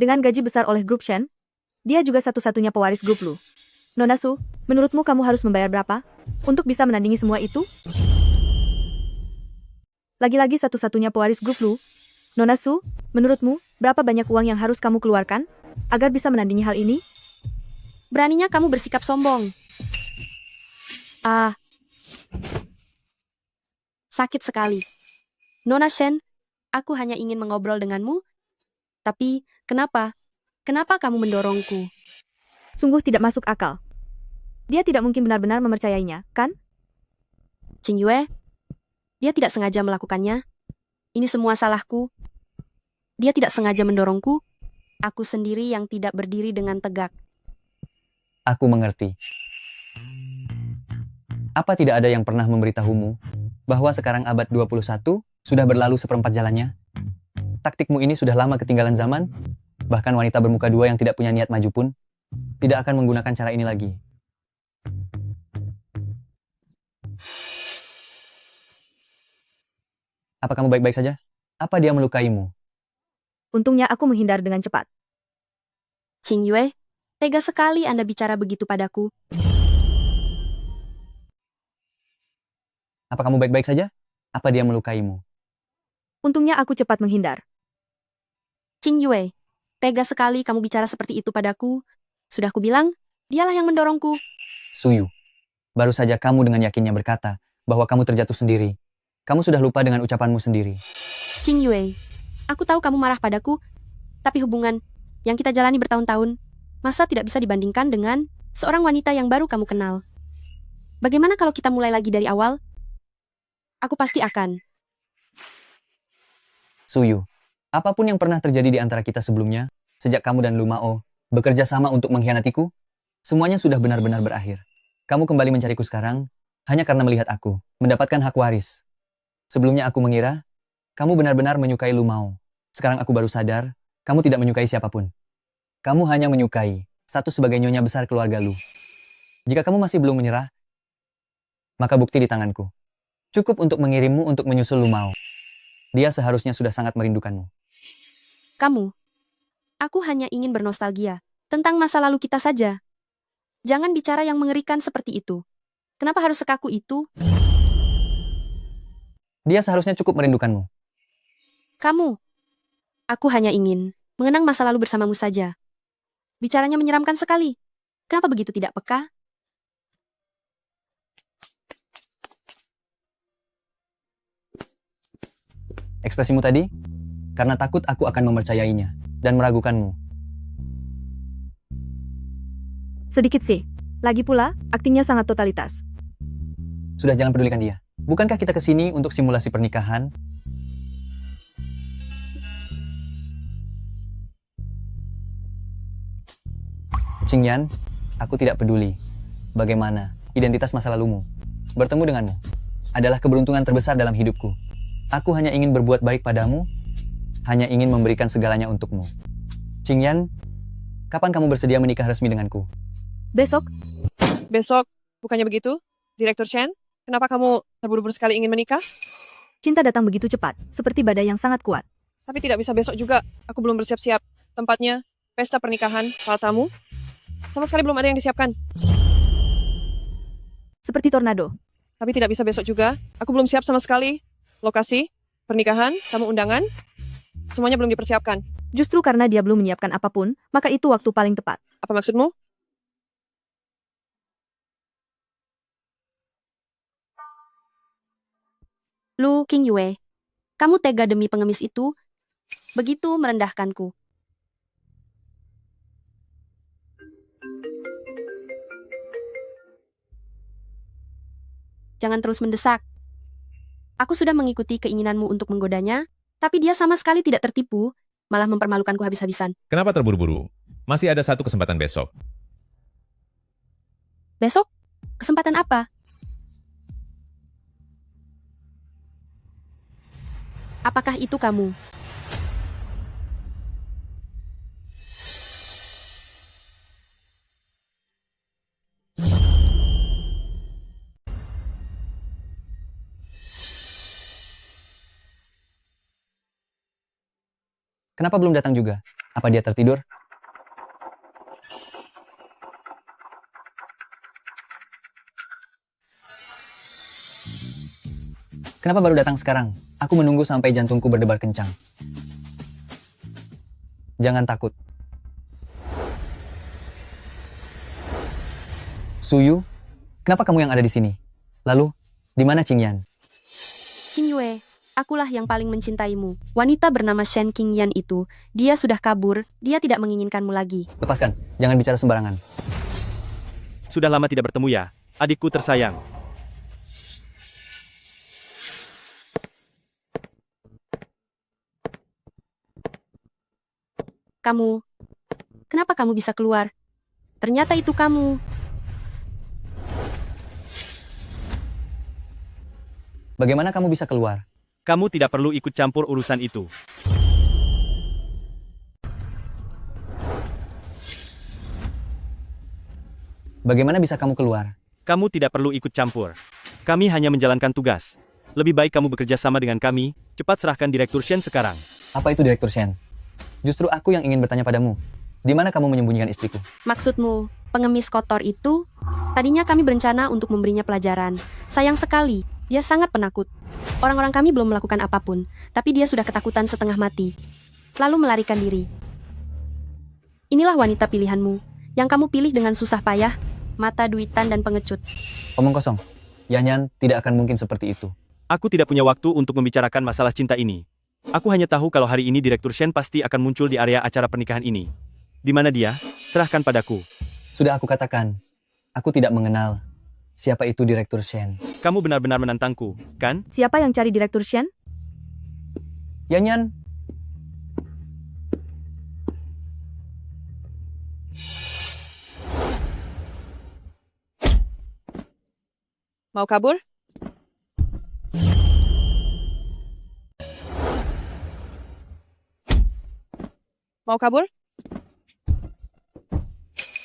B: dengan gaji besar oleh grup Shen, dia juga satu-satunya pewaris grup Lu. Nona Su, menurutmu kamu harus membayar berapa untuk bisa menandingi semua itu? Lagi-lagi satu-satunya pewaris grup Lu. Nona Su, menurutmu, berapa banyak uang yang harus kamu keluarkan agar bisa menandingi hal ini?
D: Beraninya kamu bersikap sombong. Sakit sekali. Nona Shen, aku hanya ingin mengobrol denganmu. Tapi, kenapa? Kenapa kamu mendorongku?
B: Sungguh tidak masuk akal. Dia tidak mungkin benar-benar mempercayainya, kan?
D: Qing Yue, dia tidak sengaja melakukannya. Ini semua salahku. Dia tidak sengaja mendorongku. Aku sendiri yang tidak berdiri dengan tegak.
C: Aku mengerti. Apa tidak ada yang pernah memberitahumu bahwa sekarang abad 21 sudah berlalu seperempat jalannya? Taktikmu ini sudah lama ketinggalan zaman. Bahkan wanita bermuka dua yang tidak punya niat maju pun tidak akan menggunakan cara ini lagi. Apa kamu baik-baik saja? Apa dia melukaimu?
B: Untungnya aku menghindar dengan cepat.
D: Qing Yue, tega sekali Anda bicara begitu padaku.
C: Apa kamu baik-baik saja? Apa dia melukaimu?
B: Untungnya aku cepat menghindar.
D: Qing Yue, tega sekali kamu bicara seperti itu padaku. Sudah kubilang, dialah yang mendorongku.
C: Suyu, baru saja kamu dengan yakinnya berkata bahwa kamu terjatuh sendiri. Kamu sudah lupa dengan ucapanmu sendiri.
D: Qing Yue, aku tahu kamu marah padaku, tapi hubungan yang kita jalani bertahun-tahun, masa tidak bisa dibandingkan dengan seorang wanita yang baru kamu kenal. Bagaimana kalau kita mulai lagi dari awal? Aku pasti akan.
C: Suyu, apapun yang pernah terjadi di antara kita sebelumnya, sejak kamu dan Lu Mao bekerja sama untuk mengkhianatiku, semuanya sudah benar-benar berakhir. Kamu kembali mencariku sekarang, hanya karena melihat aku mendapatkan hak waris. Sebelumnya aku mengira, kamu benar-benar menyukai Lu Mao. Sekarang aku baru sadar, kamu tidak menyukai siapapun. Kamu hanya menyukai status sebagai nyonya besar keluarga Lu. Jika kamu masih belum menyerah, maka bukti di tanganku. Cukup untuk mengirimmu untuk menyusul Lu Mao. Dia seharusnya sudah sangat merindukanmu.
D: Kamu, aku hanya ingin bernostalgia tentang masa lalu kita saja. Jangan bicara yang mengerikan seperti itu. Kenapa harus sekaku itu?
C: Dia seharusnya cukup merindukanmu.
D: Kamu, aku hanya ingin mengenang masa lalu bersamamu saja. Bicaranya menyeramkan sekali. Kenapa begitu tidak peka?
C: Ekspresimu tadi, karena takut aku akan mempercayainya dan meragukanmu.
B: Sedikit sih. Lagi pula, aktingnya sangat totalitas.
C: Sudah, jangan pedulikan dia. Bukankah kita kesini untuk simulasi pernikahan? Qingyan, aku tidak peduli. Bagaimana identitas masa lalumu? Bertemu denganmu adalah keberuntungan terbesar dalam hidupku. Aku hanya ingin berbuat baik padamu, hanya ingin memberikan segalanya untukmu. Qingyan, kapan kamu bersedia menikah resmi denganku?
B: Besok,
A: Besok, bukannya begitu? Direktur Shen, kenapa kamu terburu-buru sekali ingin menikah?
B: cinta datang begitu cepat, seperti badai yang sangat kuat.
A: Tapi tidak bisa besok juga. Aku belum bersiap-siap. Tempatnya, pesta pernikahan, para tamu. Sama sekali belum ada yang disiapkan.
B: Seperti tornado.
A: Tapi tidak bisa besok juga. Aku belum siap sama sekali. Lokasi, pernikahan, tamu undangan, semuanya belum dipersiapkan.
B: Justru karena dia belum menyiapkan apapun, maka itu waktu paling tepat.
A: Apa maksudmu?
D: Lu Qingyue, kamu tega demi pengemis itu? Begitu merendahkanku. Jangan terus mendesak. Aku sudah mengikuti keinginanmu untuk menggodanya, tapi dia sama sekali tidak tertipu, malah mempermalukanku habis-habisan.
G: Kenapa terburu-buru? Masih ada satu kesempatan besok.
D: Besok? Kesempatan apa? Apakah itu kamu?
C: Kenapa belum datang juga? Apa dia tertidur? Kenapa baru datang sekarang? Aku menunggu sampai jantungku berdebar kencang. Jangan takut. Suyu, kenapa kamu yang ada di sini? Lalu, di mana Qingyan?
D: Qingyue, akulah yang paling mencintaimu. Wanita bernama Shen Qingyan itu, dia sudah kabur, dia tidak menginginkanmu lagi.
C: Lepaskan, jangan bicara sembarangan.
E: Sudah lama tidak bertemu ya, adikku tersayang.
D: Kamu, kenapa kamu bisa keluar? Ternyata itu kamu.
C: Bagaimana kamu bisa keluar?
E: Kamu tidak perlu ikut campur urusan itu.
C: Bagaimana bisa kamu keluar?
E: Kamu tidak perlu ikut campur. Kami hanya menjalankan tugas. Lebih baik kamu bekerja sama dengan kami, cepat serahkan Direktur Shen sekarang.
C: Apa itu Direktur Shen? Justru aku yang ingin bertanya padamu. Di mana kamu menyembunyikan istriku?
D: Maksudmu, pengemis kotor itu? Tadinya kami berencana untuk memberinya pelajaran. Sayang sekali, dia sangat penakut. Orang-orang kami belum melakukan apapun, tapi dia sudah ketakutan setengah mati. Lalu melarikan diri. Inilah wanita pilihanmu, yang kamu pilih dengan susah payah, mata duitan dan pengecut.
C: Omong kosong. Yanyan tidak akan mungkin seperti itu.
E: Aku tidak punya waktu untuk membicarakan masalah cinta ini. Aku hanya tahu kalau hari ini Direktur Shen pasti akan muncul di area acara pernikahan ini. Di mana dia? Serahkan padaku.
C: Sudah aku katakan, aku tidak mengenal siapa itu Direktur Shen.
E: Kamu benar-benar menantangku, kan?
B: Siapa yang cari Direktur Shen?
C: Yanyan,
A: Mau kabur? Mau kabur?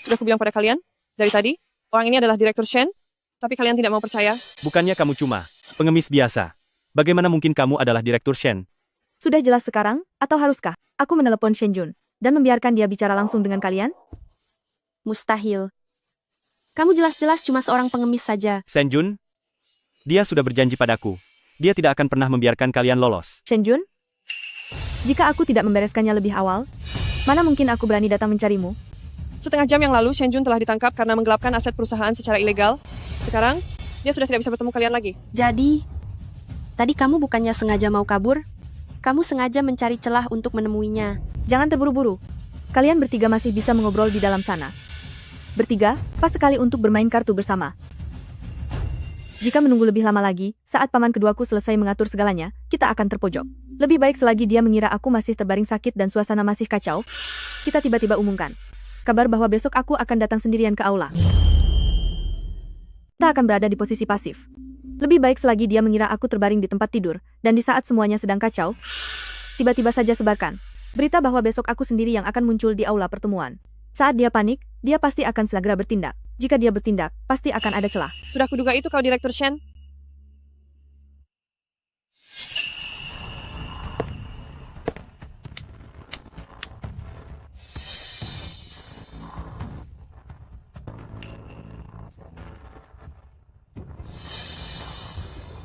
A: Sudah kubilang pada kalian, dari tadi, orang ini adalah Direktur Shen, tapi kalian tidak mau percaya.
E: Bukannya kamu cuma pengemis biasa. Bagaimana mungkin kamu adalah Direktur Shen?
B: Sudah jelas sekarang, atau haruskah aku menelepon Shenjun dan membiarkan dia bicara langsung dengan kalian?
D: Mustahil. Kamu jelas-jelas cuma seorang pengemis saja.
E: Shenjun? Dia sudah berjanji padaku. Dia tidak akan pernah membiarkan kalian lolos.
B: Shenjun? Jika aku tidak membereskannya lebih awal, mana mungkin aku berani datang mencarimu?
A: Setengah jam yang lalu, Shenjun telah ditangkap karena menggelapkan aset perusahaan secara ilegal. Sekarang, dia sudah tidak bisa bertemu kalian lagi.
D: Jadi, tadi kamu bukannya sengaja mau kabur? Kamu sengaja mencari celah untuk menemuinya.
B: Jangan terburu-buru. Kalian bertiga masih bisa mengobrol di dalam sana. Bertiga, pas sekali untuk bermain kartu bersama. Jika menunggu lebih lama lagi, saat paman keduaku selesai mengatur segalanya, kita akan terpojok. Lebih baik selagi dia mengira aku masih terbaring sakit dan suasana masih kacau, kita tiba-tiba umumkan kabar bahwa besok aku akan datang sendirian ke aula. Kita akan berada di posisi pasif. Lebih baik selagi dia mengira aku terbaring di tempat tidur, dan di saat semuanya sedang kacau, tiba-tiba saja sebarkan berita bahwa besok aku sendiri yang akan muncul di aula pertemuan. Saat dia panik, dia pasti akan segera bertindak. Jika dia bertindak, pasti akan ada celah.
A: Sudah kuduga itu kau Direktur Shen.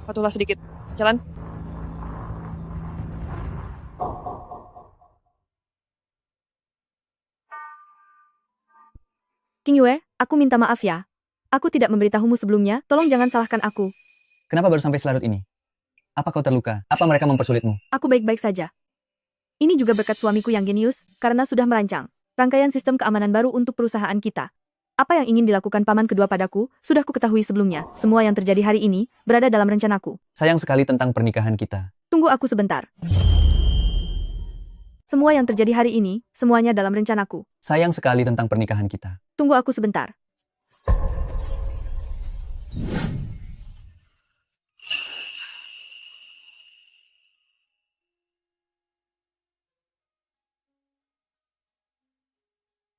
A: Patuhlah sedikit. Jalan.
B: King Yue, aku minta maaf ya. Aku tidak memberitahumu sebelumnya, tolong jangan salahkan aku.
C: Kenapa baru sampai selarut ini? Apa kau terluka? Apa mereka mempersulitmu?
B: Aku baik-baik saja. Ini juga berkat suamiku yang genius, karena sudah merancang rangkaian sistem keamanan baru untuk perusahaan kita. Apa yang ingin dilakukan paman kedua padaku, sudah kuketahui sebelumnya. Semua yang terjadi hari ini, berada dalam rencanaku.
C: Sayang sekali tentang pernikahan kita.
B: Tunggu aku sebentar. Semua yang terjadi hari ini, semuanya dalam rencanaku.
C: Sayang sekali tentang pernikahan kita.
B: Tunggu aku sebentar.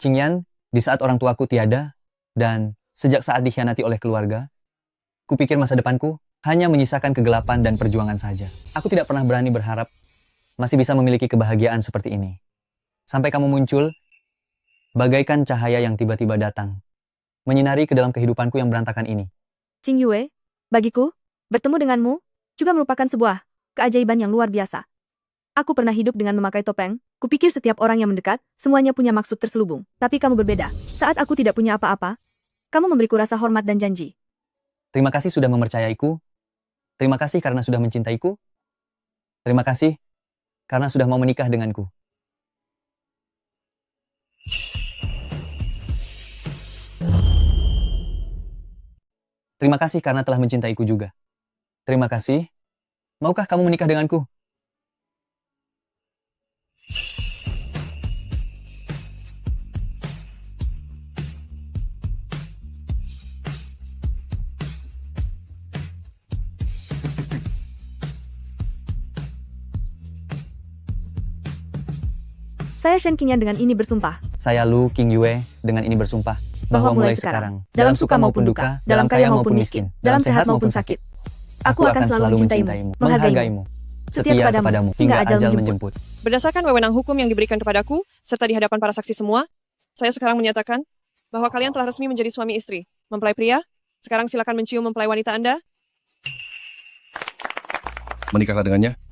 C: Qingyan, di saat orang tuaku tiada, dan sejak saat dikhianati oleh keluarga, kupikir masa depanku hanya menyisakan kegelapan dan perjuangan saja. Aku tidak pernah berani berharap masih bisa memiliki kebahagiaan seperti ini. Sampai kamu muncul, bagaikan cahaya yang tiba-tiba datang, menyinari ke dalam kehidupanku yang berantakan ini.
B: Qing Yue, bagiku, bertemu denganmu, juga merupakan sebuah keajaiban yang luar biasa. Aku pernah hidup dengan memakai topeng, kupikir setiap orang yang mendekat, semuanya punya maksud terselubung. Tapi kamu berbeda. Saat aku tidak punya apa-apa, kamu memberiku rasa hormat dan janji.
C: Terima kasih sudah mempercayaiku. Terima kasih karena sudah mencintaiku. Terima kasih karena sudah mau menikah denganku. Terima kasih karena telah mencintaiku juga. Terima kasih. Maukah kamu menikah denganku?
B: Saya Shen Qingyan dengan ini bersumpah
C: Saya Lu King Yue dengan ini bersumpah bahwa mulai sekarang, dalam suka maupun duka, dalam kaya maupun miskin, dalam sehat maupun sakit, aku akan selalu mencintaimu, menghargaimu, setia kepadamu, hingga ajal menjemput.
A: Berdasarkan wewenang hukum yang diberikan kepadaku, serta di hadapan para saksi semua, saya sekarang menyatakan bahwa kalian telah resmi menjadi suami istri. Mempelai pria, sekarang silakan mencium mempelai wanita Anda.
H: Menikahlah dengannya.